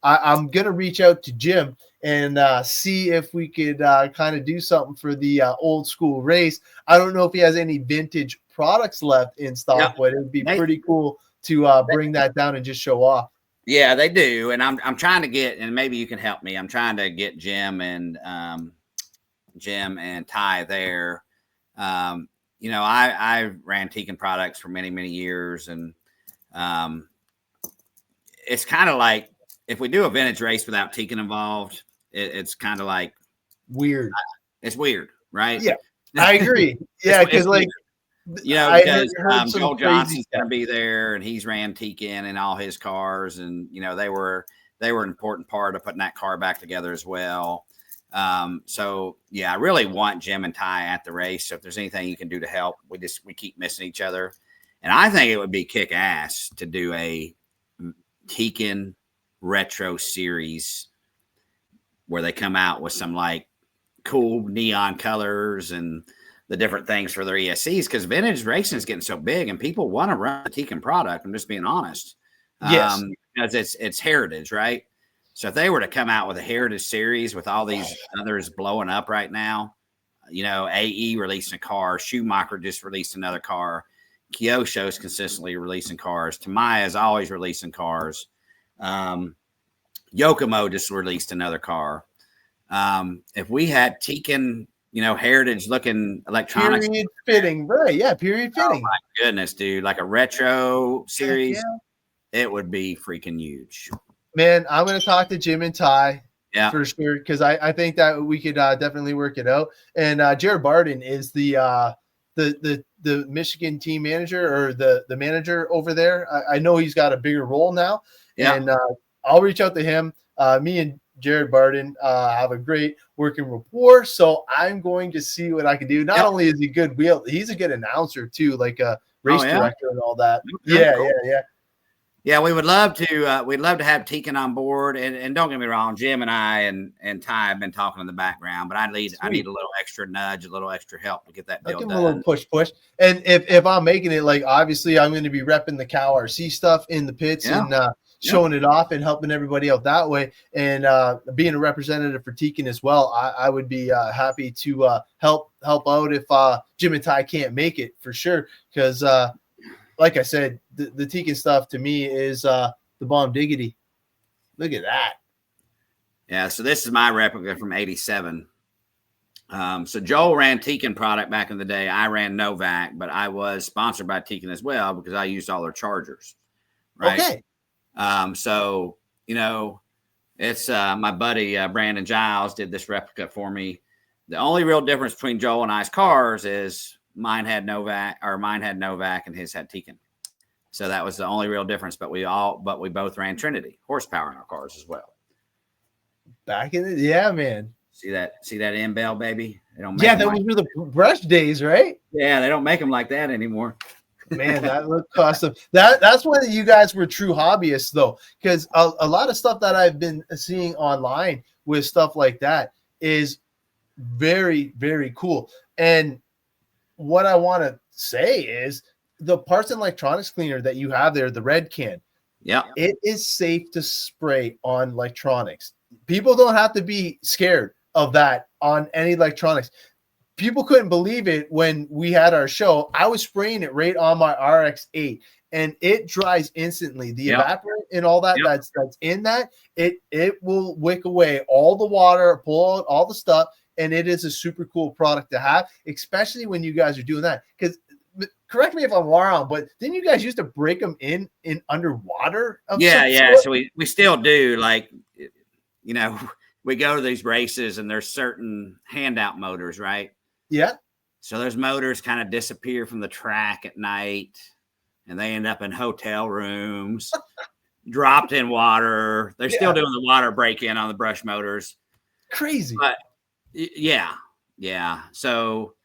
I'm going to reach out to Jim and see if we could kind of do something for the old school race. I don't know if he has any vintage products left in stock, but it'd be pretty cool to bring that down and just show off. Yeah, they do. And I'm trying to get, and maybe you can help me. I'm trying to get Jim and Ty there. I ran Tekin products for many, many years. And it's kind of like, if we do a vintage race without Tekin involved, it's kind of like weird. It's weird, right? Yeah, I agree. Yeah, because because Joel Johnson's going to be there, and he's ran Tekin in all his cars, and they were an important part of putting that car back together as well. So I really want Jim and Ty at the race. So if there's anything you can do to help, we keep missing each other, and I think it would be kick ass to do a Tekin retro series where they come out with some like cool neon colors and the different things for their ESCs, because vintage racing is getting so big and people want to run the Tekin product. I'm just being honest. Yes. Because it's heritage, right? So if they were to come out with a heritage series with all these others blowing up right now, AE releasing a car, Schumacher just released another car, Kyosho's consistently releasing cars, Tamiya's always releasing cars, Yokomo just released another car. If we had Tekin, heritage looking electronics. Period fitting, right? Yeah, period fitting. Oh my goodness, dude. Like a retro series, it would be freaking huge. Man, I'm going to talk to Jim and Ty for sure, because I think that we could definitely work it out. And Jared Barden is the Michigan team manager, or the manager over there. I know he's got a bigger role now. Yeah. And I'll reach out to him. Me and Jared Barden have a great working rapport, so I'm going to see what I can do. Not only is he good wheel, he's a good announcer too, like a race director and all that. Okay, cool. Yeah. We would love to. We'd love to have Tekin on board, and don't get me wrong, Jim and I and Ty have been talking in the background, but I need a little extra nudge, a little extra help to get that deal done. A little push. And if I'm making it, like, obviously I'm going to be repping the CowRC stuff in the pits, and showing it off and helping everybody out that way. And being a representative for Tekin as well, I would be happy to help out if Jim and Ty can't make it for sure. Because like I said, the Tekin stuff to me is the bomb diggity. Look at that. Yeah, so this is my replica from 87. So Joel ran Tekin product back in the day. I ran Novak, but I was sponsored by Tekin as well because I used all their chargers. Right. Okay. So, it's my buddy Brandon Giles did this replica for me. The only real difference between Joel and I's cars is mine had Novak and his had Tekin. So that was the only real difference. But we both ran Trinity horsepower in our cars as well. Back in the man. See that end bell, baby? They don't that was the brush days, right? Yeah, they don't make them like that anymore. Man, that looked custom. That's when you guys were true hobbyists, though, because a lot of stuff that I've been seeing online with stuff like that is very, very cool. And what I want to say is the parts and electronics cleaner that you have there, the red can, it is safe to spray on electronics. People don't have to be scared of that on any electronics. People couldn't believe it when we had our show. I was spraying it right on my RX-8 and it dries instantly. The evaporant and all that that's in that, it will wick away all the water, pull out all the stuff, and it is a super cool product to have, especially when you guys are doing that. Because correct me if I'm wrong, but didn't you guys used to break them in underwater? So we still do. Like, we go to these races and there's certain handout motors, right? Yeah. So those motors kind of disappear from the track at night and they end up in hotel rooms, dropped in water. They're still doing the water break-in on the brush motors. Crazy. But yeah. So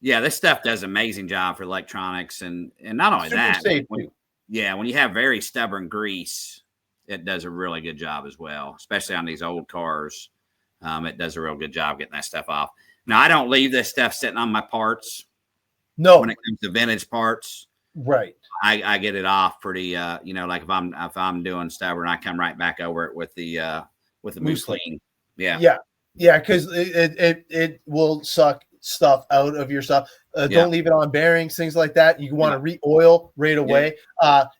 this stuff does an amazing job for electronics. And not only that, when you have very stubborn grease, it does a really good job as well, especially on these old cars. It does a real good job getting that stuff off. Now, I don't leave this stuff sitting on my parts. No. When it comes to vintage parts. Right. I get it off pretty, like if I'm doing stubborn, I come right back over it with the mousse clean. Yeah. Yeah. Cause it will suck stuff out of your stuff. Don't leave it on bearings, things like that. You want to re-oil right away.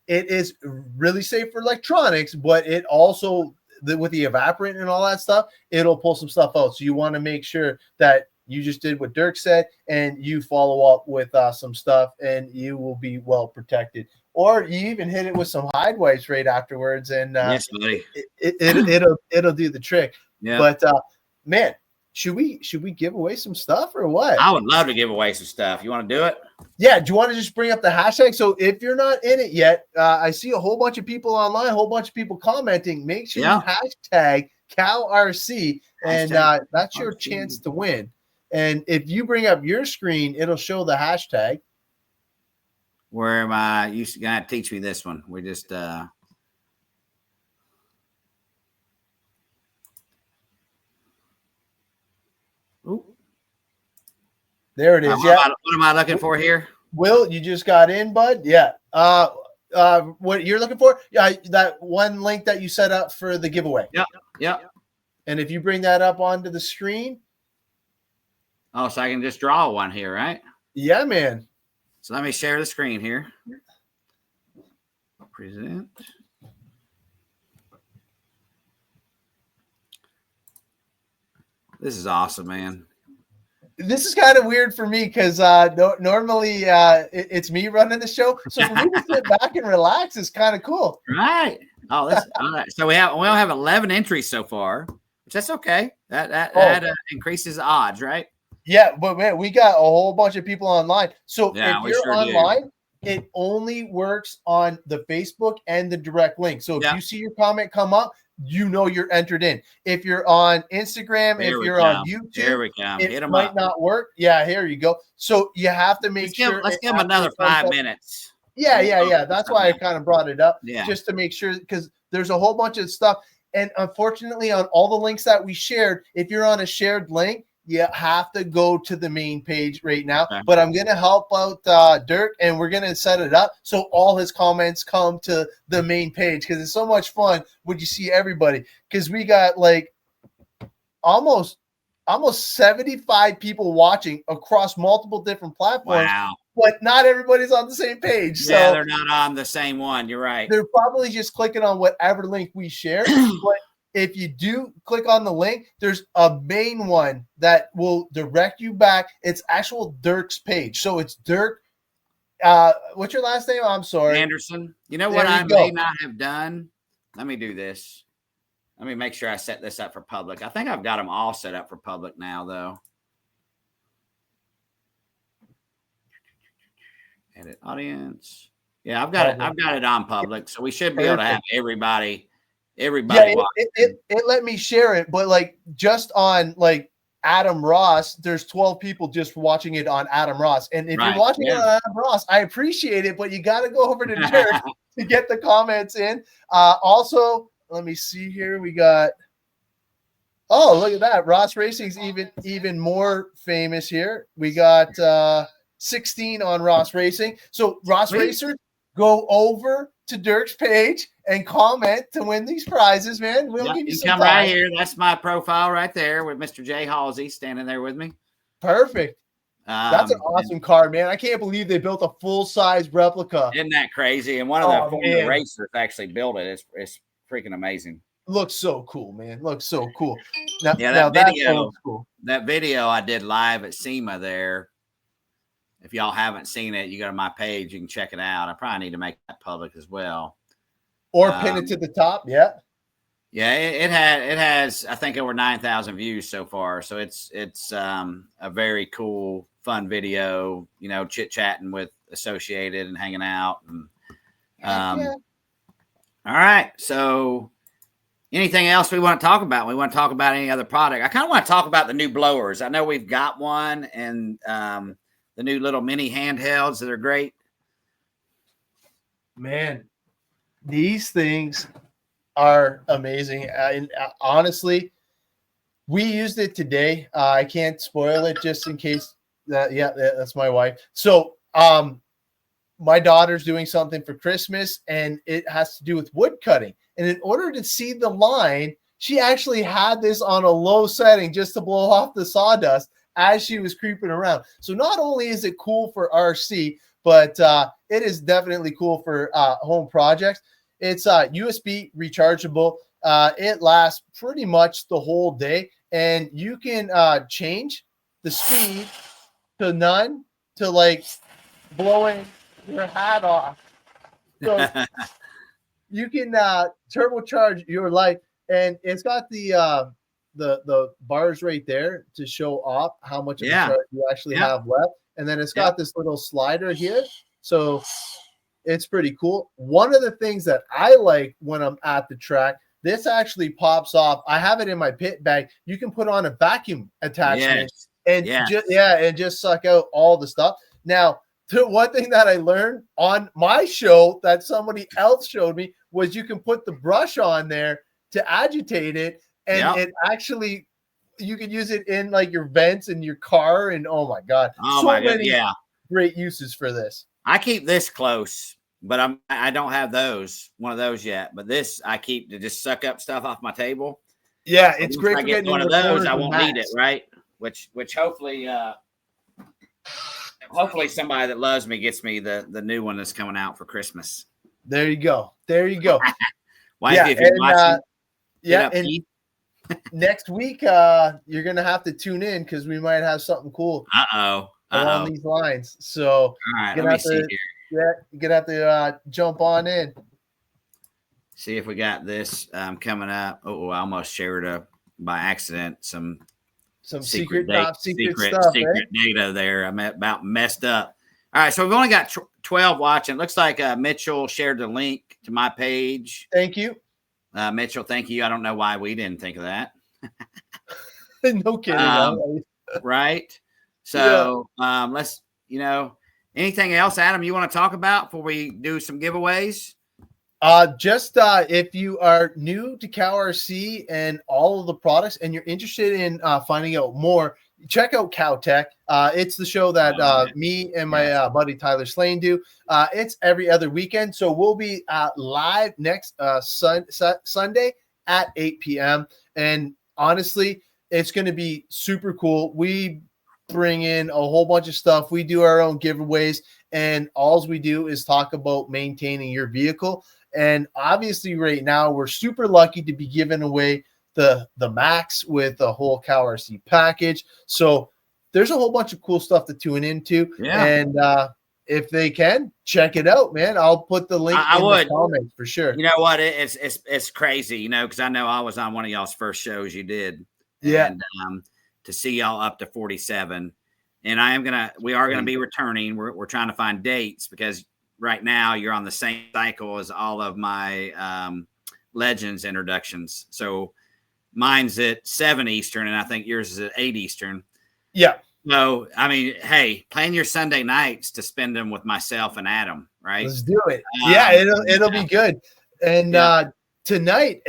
It is really safe for electronics, but it also with the evaporant and all that stuff, it'll pull some stuff out. So you want to make sure that you just did what Dirk said and you follow up with some stuff and you will be well protected. Or you even hit it with some hide wipes right afterwards and yes, buddy. It'll do the trick. Yeah. But man, should we give away some stuff or what? I would love to give away some stuff. You want to do it? Yeah. Do you want to just bring up the hashtag? So if you're not in it yet, I see a whole bunch of people online, a whole bunch of people commenting. Make sure you hashtag CowRC, and that's your chance to win. And if you bring up your screen, it'll show the hashtag. Where am I? You got to teach me this one. We just there it is. What am I looking for here? Will, you just got in, bud? Yeah. What you're looking for? Yeah, that one link that you set up for the giveaway. Yep. And if you bring that up onto the screen. Oh, so I can just draw one here, right? Yeah, man. So let me share the screen here. Present. This is awesome, man. This is kind of weird for me because normally it's me running the show. So for me to sit back and relax is kind of cool. Right. Oh, that's all right. So we only have 11 entries so far, which that's okay. That increases the odds, right? Yeah, but man, we got a whole bunch of people online. So if you're online, it only works on the Facebook and the direct link. So if you see your comment come up, you know you're entered in. If you're on Instagram, if you're on YouTube, it might not work. Yeah, here you go. So you have to make sure. Let's give them another 5 minutes. Yeah. That's why I kind of brought it up, just to make sure, because there's a whole bunch of stuff. And unfortunately, on all the links that we shared, if you're on a shared link, you have to go to the main page right now. Okay. But I'm going to help out Dirk, and we're going to set it up so all his comments come to the main page, because it's so much fun when you see everybody. Because we got like almost 75 people watching across multiple different platforms. Wow. But not everybody's on the same page. Yeah, so they're not on the same one. You're right. They're probably just clicking on whatever link we share. But if you do click on the link, there's a main one that will direct you back. It's actual Dirk's page. So it's Dirk. What's your last name? I'm sorry. Anderson. You know what I may not have done? Let me do this. Let me make sure I set this up for public. I think I've got them all set up for public now, though. Edit audience. Yeah, I've got it on public, so we should be able to have everybody. Yeah, it let me share it, but like just on like Adam Ross, there's 12 people just watching it on Adam Ross. And if you're watching it on Adam Ross, I appreciate it, but you got to go over to Dirk to get the comments in. Also, let me see here. We got, oh, look at that. Ross Racing's even more famous here. We got 16 on Ross Racing. So Ross Racers, go over to Dirk's page and comment to win these prizes, man. We'll give you some come right here. That's my profile right there with Mr. J. Halsey standing there with me. Perfect. That's an awesome car, man. I can't believe they built a full-size replica. Isn't that crazy? And one of the former racers actually built it. It's freaking amazing. Looks so cool, man. Looks so cool. Now, that video I did live at SEMA there. If y'all haven't seen it, you go to my page. You can check it out. I probably need to make that public as well. Or pin it to the top. Yeah. Yeah, it has I think over 9,000 views so far. So it's a very cool, fun video. You know, chit chatting with Associated and hanging out. And all right. So anything else we want to talk about? We want to talk about any other product? I kind of want to talk about the new blowers. I know we've got one, and the new little mini handhelds that are great. Man, these things are amazing. And honestly, we used it today. I can't spoil it just in case. That's my wife. So my daughter's doing something for Christmas, and it has to do with wood cutting. And in order to see the line, she actually had this on a low setting just to blow off the sawdust as she was creeping around. So not only is it cool for RC, but it is definitely cool for home projects. It's USB rechargeable. It lasts pretty much the whole day, and you can change the speed to none to like blowing your hat off. So you can turbocharge your light, and it's got the bars right there to show off how much of the charge you actually have left. And then it's got this little slider here. So it's pretty cool. One of the things that I like when I'm at the track, this actually pops off. I have it in my pit bag. You can put on a vacuum attachment and just suck out all the stuff. Now, one thing that I learned on my show that somebody else showed me was you can put the brush on there to agitate it, and it actually, you can use it in like your vents in your car, and oh my god, great uses for this. I keep this close, but I don't have one of those yet. But this I keep to just suck up stuff off my table. Yeah, it's great. I get one of those, I won't need it, right? Which hopefully somebody that loves me gets me the new one that's coming out for Christmas. There you go. Wifey, if you're watching, and next week you're gonna have to tune in because we might have something cool along these lines. So all right, let me see here. You're gonna have to jump on in. See if we got this coming up. Oh, I almost shared by accident some secret stuff, secret data there. I'm about messed up. All right, so we've only got 12 watching. It looks like Mitchell shared the link to my page. Thank you, Mitchell. Thank you. I don't know why we didn't think of that. No kidding. Right. So let's, anything else, Adam, you want to talk about before we do some giveaways? Just if you are new to CowRC and all of the products and you're interested in finding out more, check out Cow Tech. It's the show that me and my buddy Tyler Slane do. It's every other weekend. So we'll be live next Sunday at 8 p.m. And honestly, it's going to be super cool. We bring in a whole bunch of stuff. We do our own giveaways, and all we do is talk about maintaining your vehicle. And obviously right now we're super lucky to be giving away the Max with the whole CowRC package. So there's a whole bunch of cool stuff to tune into. Yeah. And if they can, check it out, man. I'll put the link in the comments for sure. You know what? It's crazy, you know, because I know I was on one of y'all's first shows you did. Yeah. And to see y'all up to 47. And we are gonna be returning. We're trying to find dates because right now you're on the same cycle as all of my Legends introductions. So mine's at 7 Eastern, and I think yours is at 8 Eastern. Yeah. So, I mean, hey, plan your Sunday nights to spend them with myself and Adam, right? Let's do it. Yeah, it'll be good. And tonight,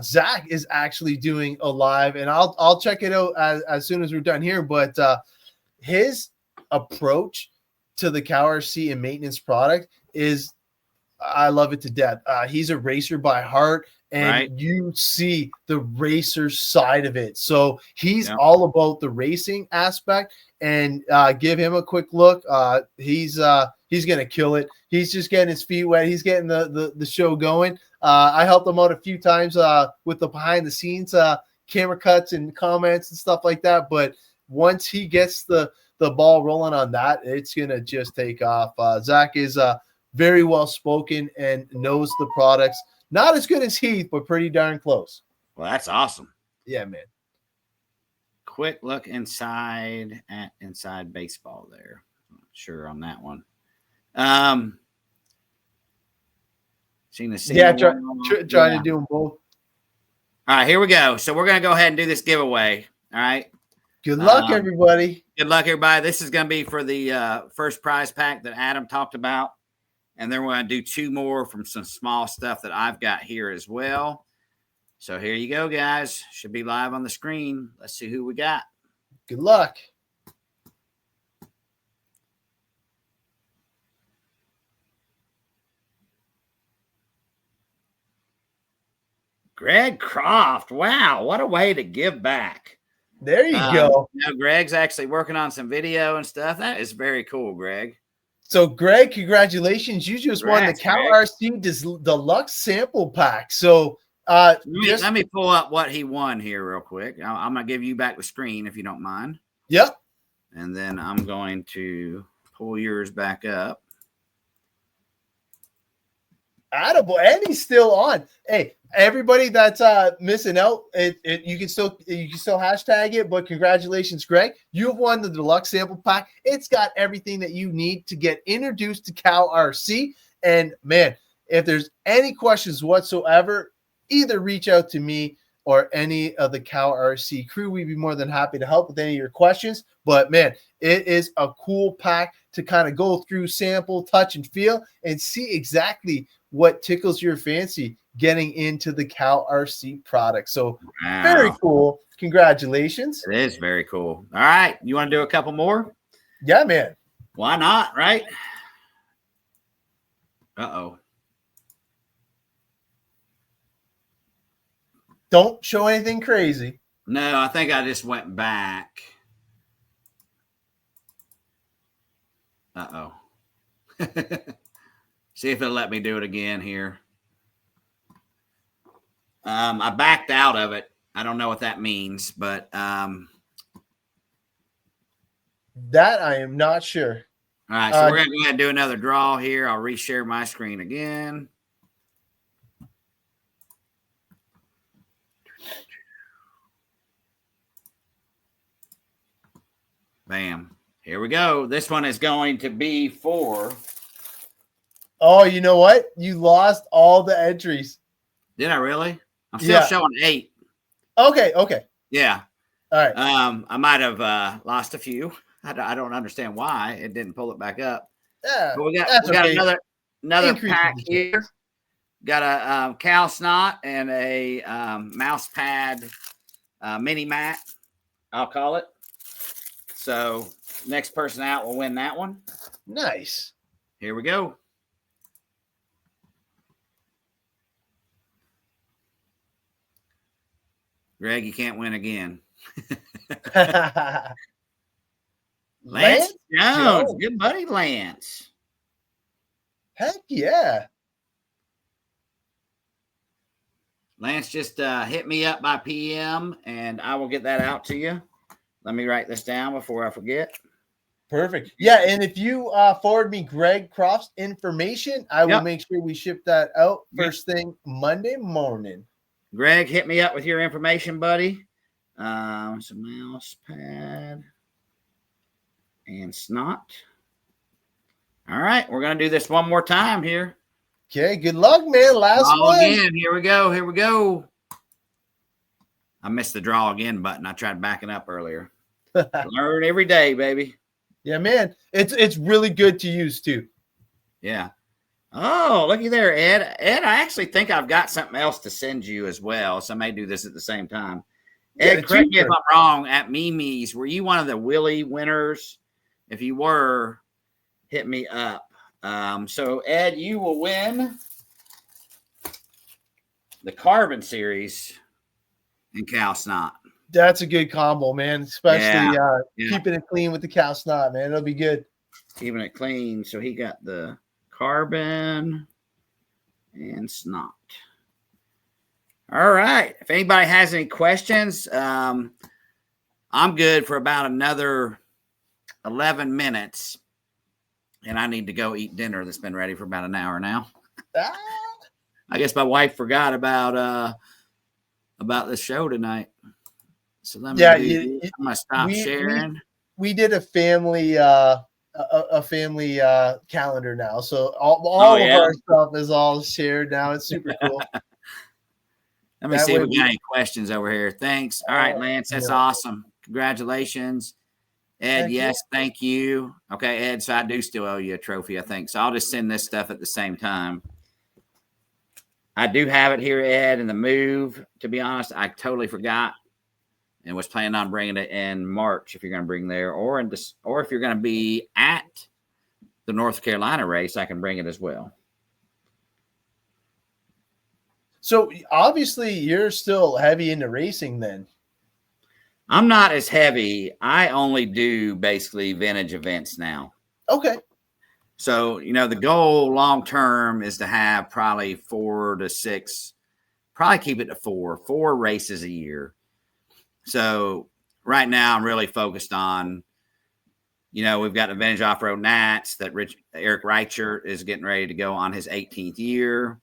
Zach is actually doing a live, and I'll check it out as soon as we're done here. But his approach to the CowRC and maintenance product is, I love it to death. He's a racer by heart, and you see the racer side of it. So he's all about the racing aspect, and give him a quick look. He's gonna kill it. He's just getting his feet wet. He's getting the show going. I helped him out a few times with the behind the scenes camera cuts and comments and stuff like that. But once he gets the ball rolling on that, it's gonna just take off. Zach is very well spoken and knows the products. Not as good as Heath, but pretty darn close. Well, that's awesome. Yeah, man. Quick look inside baseball there. Not sure on that one. Seen the scene. Yeah, trying to do them both. All right, here we go. So we're gonna go ahead and do this giveaway. All right. Good luck, everybody. Good luck, everybody. This is gonna be for the first prize pack that Adam talked about. And then we're going to do 2 more from some small stuff that I've got here as well. So here you go, guys. Should be live on the screen. Let's see who we got. Good luck. Greg Croft. Wow, what a way to give back. There you go. You know, Greg's actually working on some video and stuff. That is very cool, Greg. So, Greg, congratulations. You just won the CowRC Deluxe Sample Pack. So, let me pull up what he won here real quick. I'm going to give you back the screen if you don't mind. Yep. And then I'm going to pull yours back up. Attaboy, and he's still on. Hey, everybody that's missing out, you can still hashtag it. But congratulations, Greg! You've won the Deluxe Sample Pack. It's got everything that you need to get introduced to CowRC. And man, if there's any questions whatsoever, either reach out to me or any of the CowRC crew. We'd be more than happy to help with any of your questions. But man, it is a cool pack to kind of go through, sample, touch, and feel, and see exactly what tickles your fancy getting into the CowRC product. So very cool. Congratulations. It is very cool. All right. You want to do a couple more? Yeah, man. Why not? Right. Uh-oh. Don't show anything crazy. No, I think I just went back. Uh-oh. See if it'll let me do it again here. I backed out of it. I don't know what that means, but that I am not sure. All right, so we're going to go ahead and do another draw here. I'll reshare my screen again. Bam. Here we go. This one is going to be for... Oh, you know what? You lost all the entries. Did I really? I'm still showing 8. Okay. Yeah. All right. I might have lost a few. I don't understand why it didn't pull it back up. Yeah. But we got another pack here. Got a cow snot and a mouse pad mini mat, I'll call it. So next person out will win that one. Nice. Here we go. Greg, you can't win again. Lance Jones. Good buddy, Lance. Heck yeah. Lance just hit me up by PM, and I will get that out to you. Let me write this down before I forget. Perfect. Yeah, and if you forward me Greg Croft's information, I will make sure we ship that out first thing Monday morning. Greg, hit me up with your information, buddy. Some mouse pad and snot. All right, we're going to do this one more time here. Okay, good luck, man. Last one. Again. Here we go. Here we go. I missed the draw again button. I tried backing up earlier. Learn every day, baby. Yeah, man. It's really good to use too. Yeah. Oh, looky there, Ed. Ed, I actually think I've got something else to send you as well, so I may do this at the same time. Ed, correct me if I'm wrong. At Mimi's, were you one of the Willie winners? If you were, hit me up. So, Ed, you will win the Carbon Series in cow snot. That's a good combo, man, especially keeping it clean with the cow snot, man. It'll be good. Keeping it clean. So, he got the Carbon and snot. All right. If anybody has any questions, I'm good for about another 11 minutes. And I need to go eat dinner that's been ready for about an hour now. I guess my wife forgot about the show tonight. So let me I'm gonna stop sharing. We did a family calendar now. So all of our stuff is all shared now. It's super cool. Let me see if we got any questions over here. Thanks. All right, Lance. That's awesome. Congratulations. Ed, thank you. Okay, Ed, so I do still owe you a trophy, I think. So I'll just send this stuff at the same time. I do have it here, Ed, in the move. To be honest, I totally forgot and was planning on bringing it in March if you're going to bring there, or if you're going to be at the North Carolina race, I can bring it as well. So obviously you're still heavy into racing then. I'm not as heavy. I only do basically vintage events now. Okay. So, the goal long-term is to have probably 4 to 6, probably keep it to 4 races a year. So right now I'm really focused on, we've got the vintage off-road Nats that Eric Reichert is getting ready to go on his 18th year.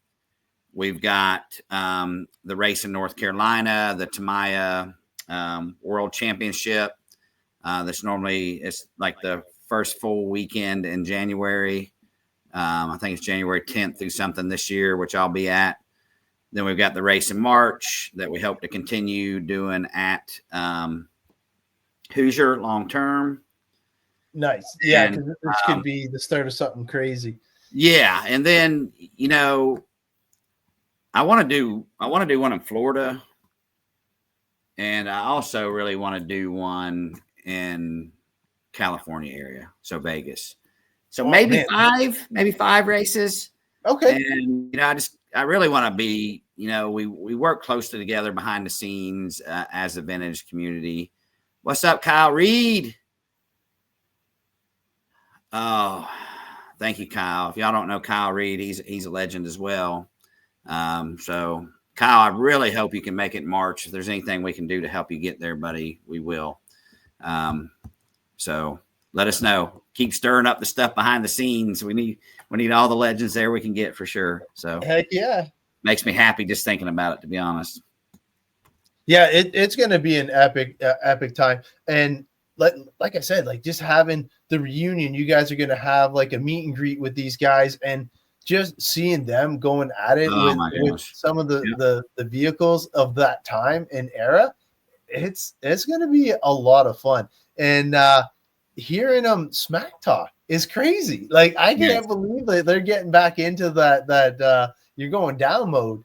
We've got the race in North Carolina, the Tamaya World Championship. That's normally it's like the first full weekend in January. I think it's January 10th through something this year, which I'll be at. Then we've got the race in March that we hope to continue doing at Hoosier long term. Nice. Yeah, because this could be the start of something crazy. Yeah, and then I want to do one in Florida. And I also really want to do one in California area, so Vegas. So maybe 5 races. Okay. And I really want to be, we work closely together behind the scenes as a vintage community. What's up, Kyle Reed? Oh, thank you, Kyle. If y'all don't know Kyle Reed, he's a legend as well. So Kyle, I really hope you can make it in March. If there's anything we can do to help you get there, buddy, we will. So let us know. Keep stirring up the stuff behind the scenes. We need all the legends there we can get for sure. So heck yeah, makes me happy just thinking about it, to be honest. Yeah, it's going to be an epic time. And like I said, like just having the reunion, you guys are going to have like a meet and greet with these guys, and just seeing them going at it with some of the vehicles of that time and era, it's going to be a lot of fun. And hearing them smack talk is crazy. Like I can't believe that they're getting back into that you're going down mode.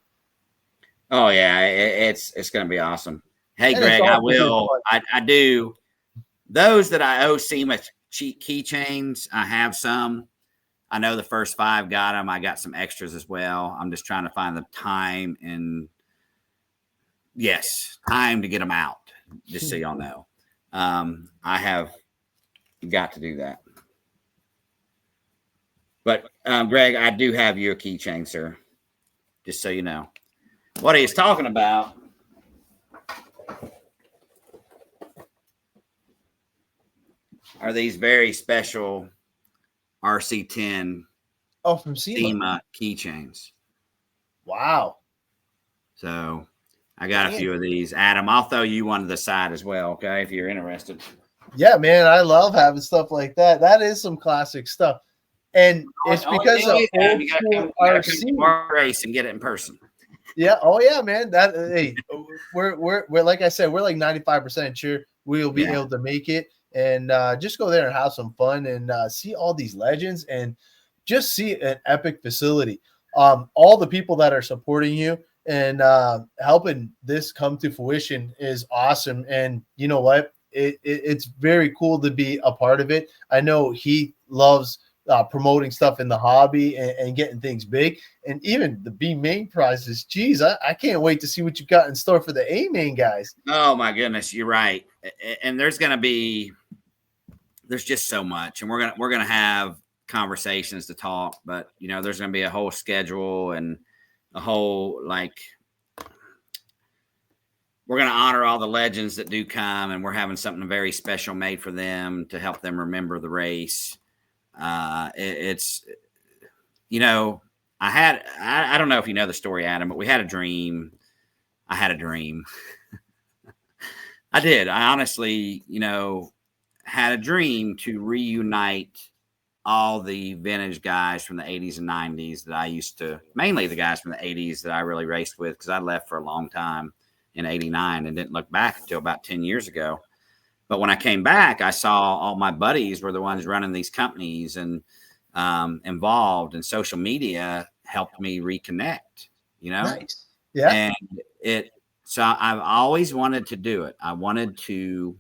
Oh yeah, it's going to be awesome. Hey, Greg, I will. I do. those that I owe SEMA keychains, I have some. I know the first 5 got them. I got some extras as well. I'm just trying to find the time and time to get them out, just so y'all know. I have got to do that. But Greg, I do have you a keychain, sir. Just so you know. What he's talking about are these very special RC10 from SEMA keychains. Wow. So I got a few of these. Adam, I'll throw you one to the side as well, okay, if you're interested. Yeah, man, I love having stuff like that. That is some classic stuff. And it's because of old school RC race and get it in person. Yeah. Oh yeah, man. That we're like I said, we're like 95% sure we'll be able to make it, and just go there and have some fun and see all these legends and just see an epic facility. All the people that are supporting you and helping this come to fruition is awesome. And you know what? It's very cool to be a part of it. I know he loves promoting stuff in the hobby and getting things big, and even the B main prizes. Geez, I can't wait to see what you got in store for the A main guys. Oh my goodness, you're right. And there's just so much, and we're gonna have conversations to talk, but you know, there's gonna be a whole schedule and a whole we're going to honor all the legends that do come, and we're having something very special made for them to help them remember the race. It's, you know, I don't know if you know the story, Adam, but we had a dream. I had a dream. I did. I honestly, you know, had a dream to reunite all the vintage guys from the 80s and 90s that I used to, mainly the guys from the 80s that I really raced with, because I left for a long time in 89 and didn't look back until about 10 years ago. But when I came back, I saw all my buddies were the ones running these companies and involved, and social media helped me reconnect, you know? Nice. Yeah. And so I've always wanted to do it. I wanted to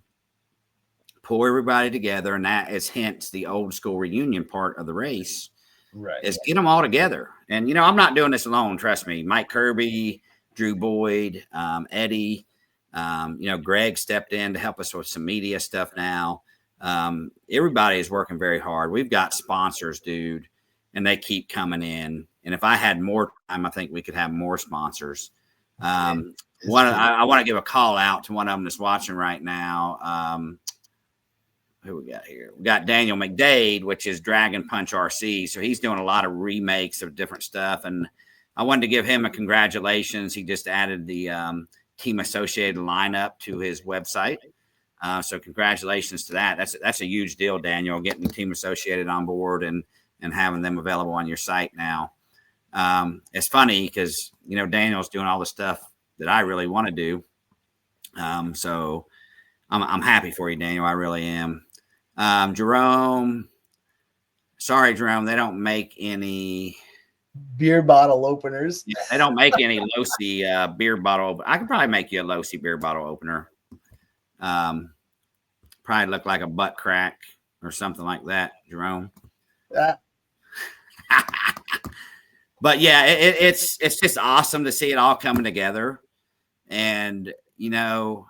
pull everybody together, and that is hence the old school reunion part of the race, right? Is get them all together. And, you know, I'm not doing this alone. Trust me. Mike Kirby, Drew Boyd, Eddie, you know, Greg stepped in to help us with some media stuff now. Everybody is working very hard. We've got sponsors, dude, and they keep coming in. And if I had more time, I think we could have more sponsors. I want to give a call out to one of them that's watching right now. Who we got here? We got Daniel McDade, which is Dragon Punch RC. So he's doing a lot of remakes of different stuff. And I wanted to give him a congratulations. He just added the Team Associated lineup to his website. So congratulations to that. That's a huge deal, Daniel, getting Team Associated on board and having them available on your site now. It's funny because, you know, Daniel's doing all the stuff that I really want to do. So I'm happy for you, Daniel. I really am. Jerome. Sorry, Jerome. They don't make any beer bottle openers. Yeah, they don't make any Losi beer bottle. I could probably make you a Losi beer bottle opener. Probably look like a butt crack or something like that, Jerome. But yeah, it's just awesome to see it all coming together. And, you know,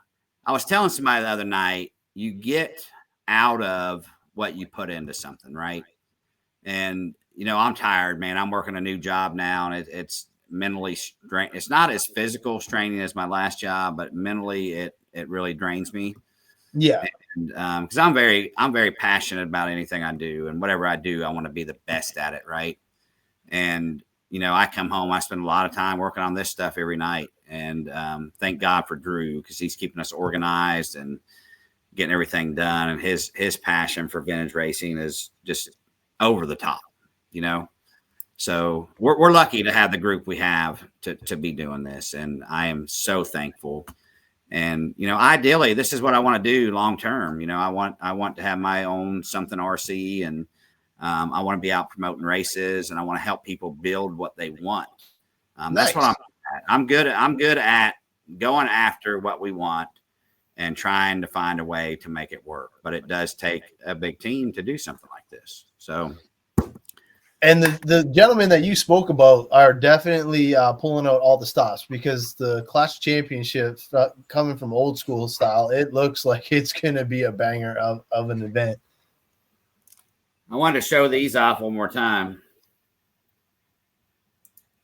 I was telling somebody the other night, you get out of what you put into something, right? And, you know, I'm tired, man. I'm working a new job now, and it's mentally strain. It's not as physical straining as my last job, but mentally it really drains me. Yeah. And because I'm very passionate about anything I do, and whatever I do, I want to be the best at it, right? And, you know, I come home, I spend a lot of time working on this stuff every night, and thank God for Drew, because he's keeping us organized and getting everything done. And his passion for vintage racing is just over the top, you know. So we're lucky to have the group we have to be doing this, and I am so thankful. And, you know, ideally, this is what I want to do long term. You know, I want to have my own something RC, and I want to be out promoting races, and I want to help people build what they want. That's what I'm good at. I'm good at going after what we want and trying to find a way to make it work. But it does take a big team to do something like this. So, and the gentlemen that you spoke about are definitely pulling out all the stops, because the Clash Championship, coming from old school style, it looks like it's going to be a banger of an event. I wanted to show these off one more time.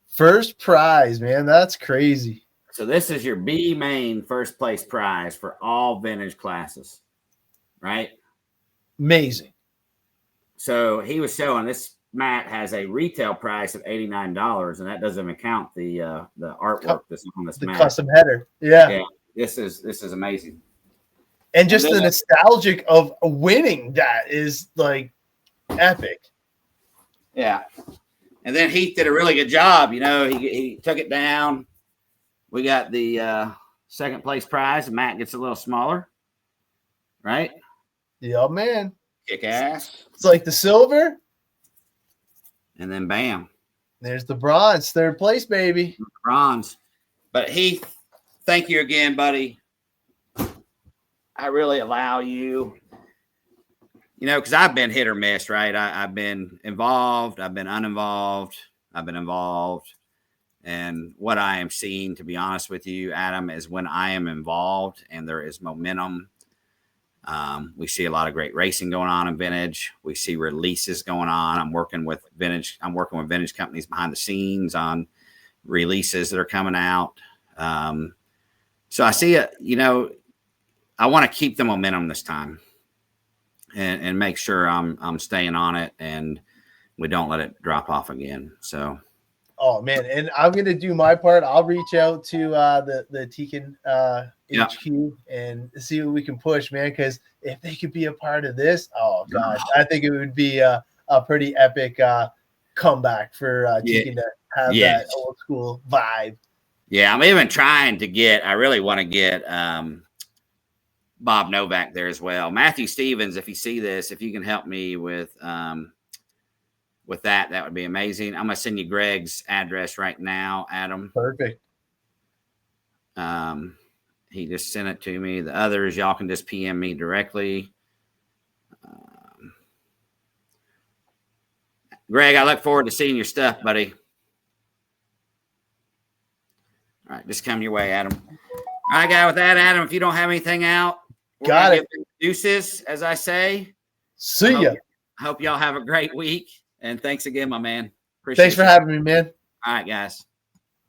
First prize, man. That's crazy. So this is your B main first place prize for all vintage classes, right? Amazing. So he was showing this mat has a retail price of $89, and that doesn't even count the artwork that's on this mat. The custom header. Yeah. This is amazing. And just the nostalgic of winning that is like epic. Yeah. And then Heath did a really good job. You know, he took it down. We got the second place prize. The mat gets a little smaller, right? Yeah, man. Kick ass. It's like the silver. And then bam. There's the bronze. Third place, baby. Bronze. But Heath, thank you again, buddy. I really allow you, you know, because I've been hit or miss, right? I've been involved. I've been uninvolved. I've been involved. And what I am seeing, to be honest with you, Adam, is when I am involved and there is momentum, we see a lot of great racing going on in vintage. We see releases going on. I'm working with vintage companies behind the scenes on releases that are coming out. So I see it, you know, I want to keep the momentum this time and make sure I'm staying on it and we don't let it drop off again. So. Oh man, and I'm gonna do my part. I'll reach out to the Tekin HQ and see what we can push, man. Because if they could be a part of this, oh god, I think it would be a pretty epic comeback for Tekin to have that old school vibe. Yeah, I'm even trying to get. I really want to get Bob Novak there as well. Matthew Stevens, if you see this, if you can help me with that, that would be amazing. I'm going to send you Greg's address right now, Adam. Perfect. He just sent it to me. The others, y'all can just PM me directly. Greg, I look forward to seeing your stuff, buddy. All right, just come your way, Adam. All right, guy, with that, Adam, if you don't have anything out, got it. Deuces, as I say. See ya. Hope y'all have a great week. And thanks again, my man. Thanks for having me, man. All right, guys.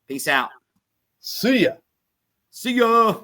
Peace out. See ya. See ya.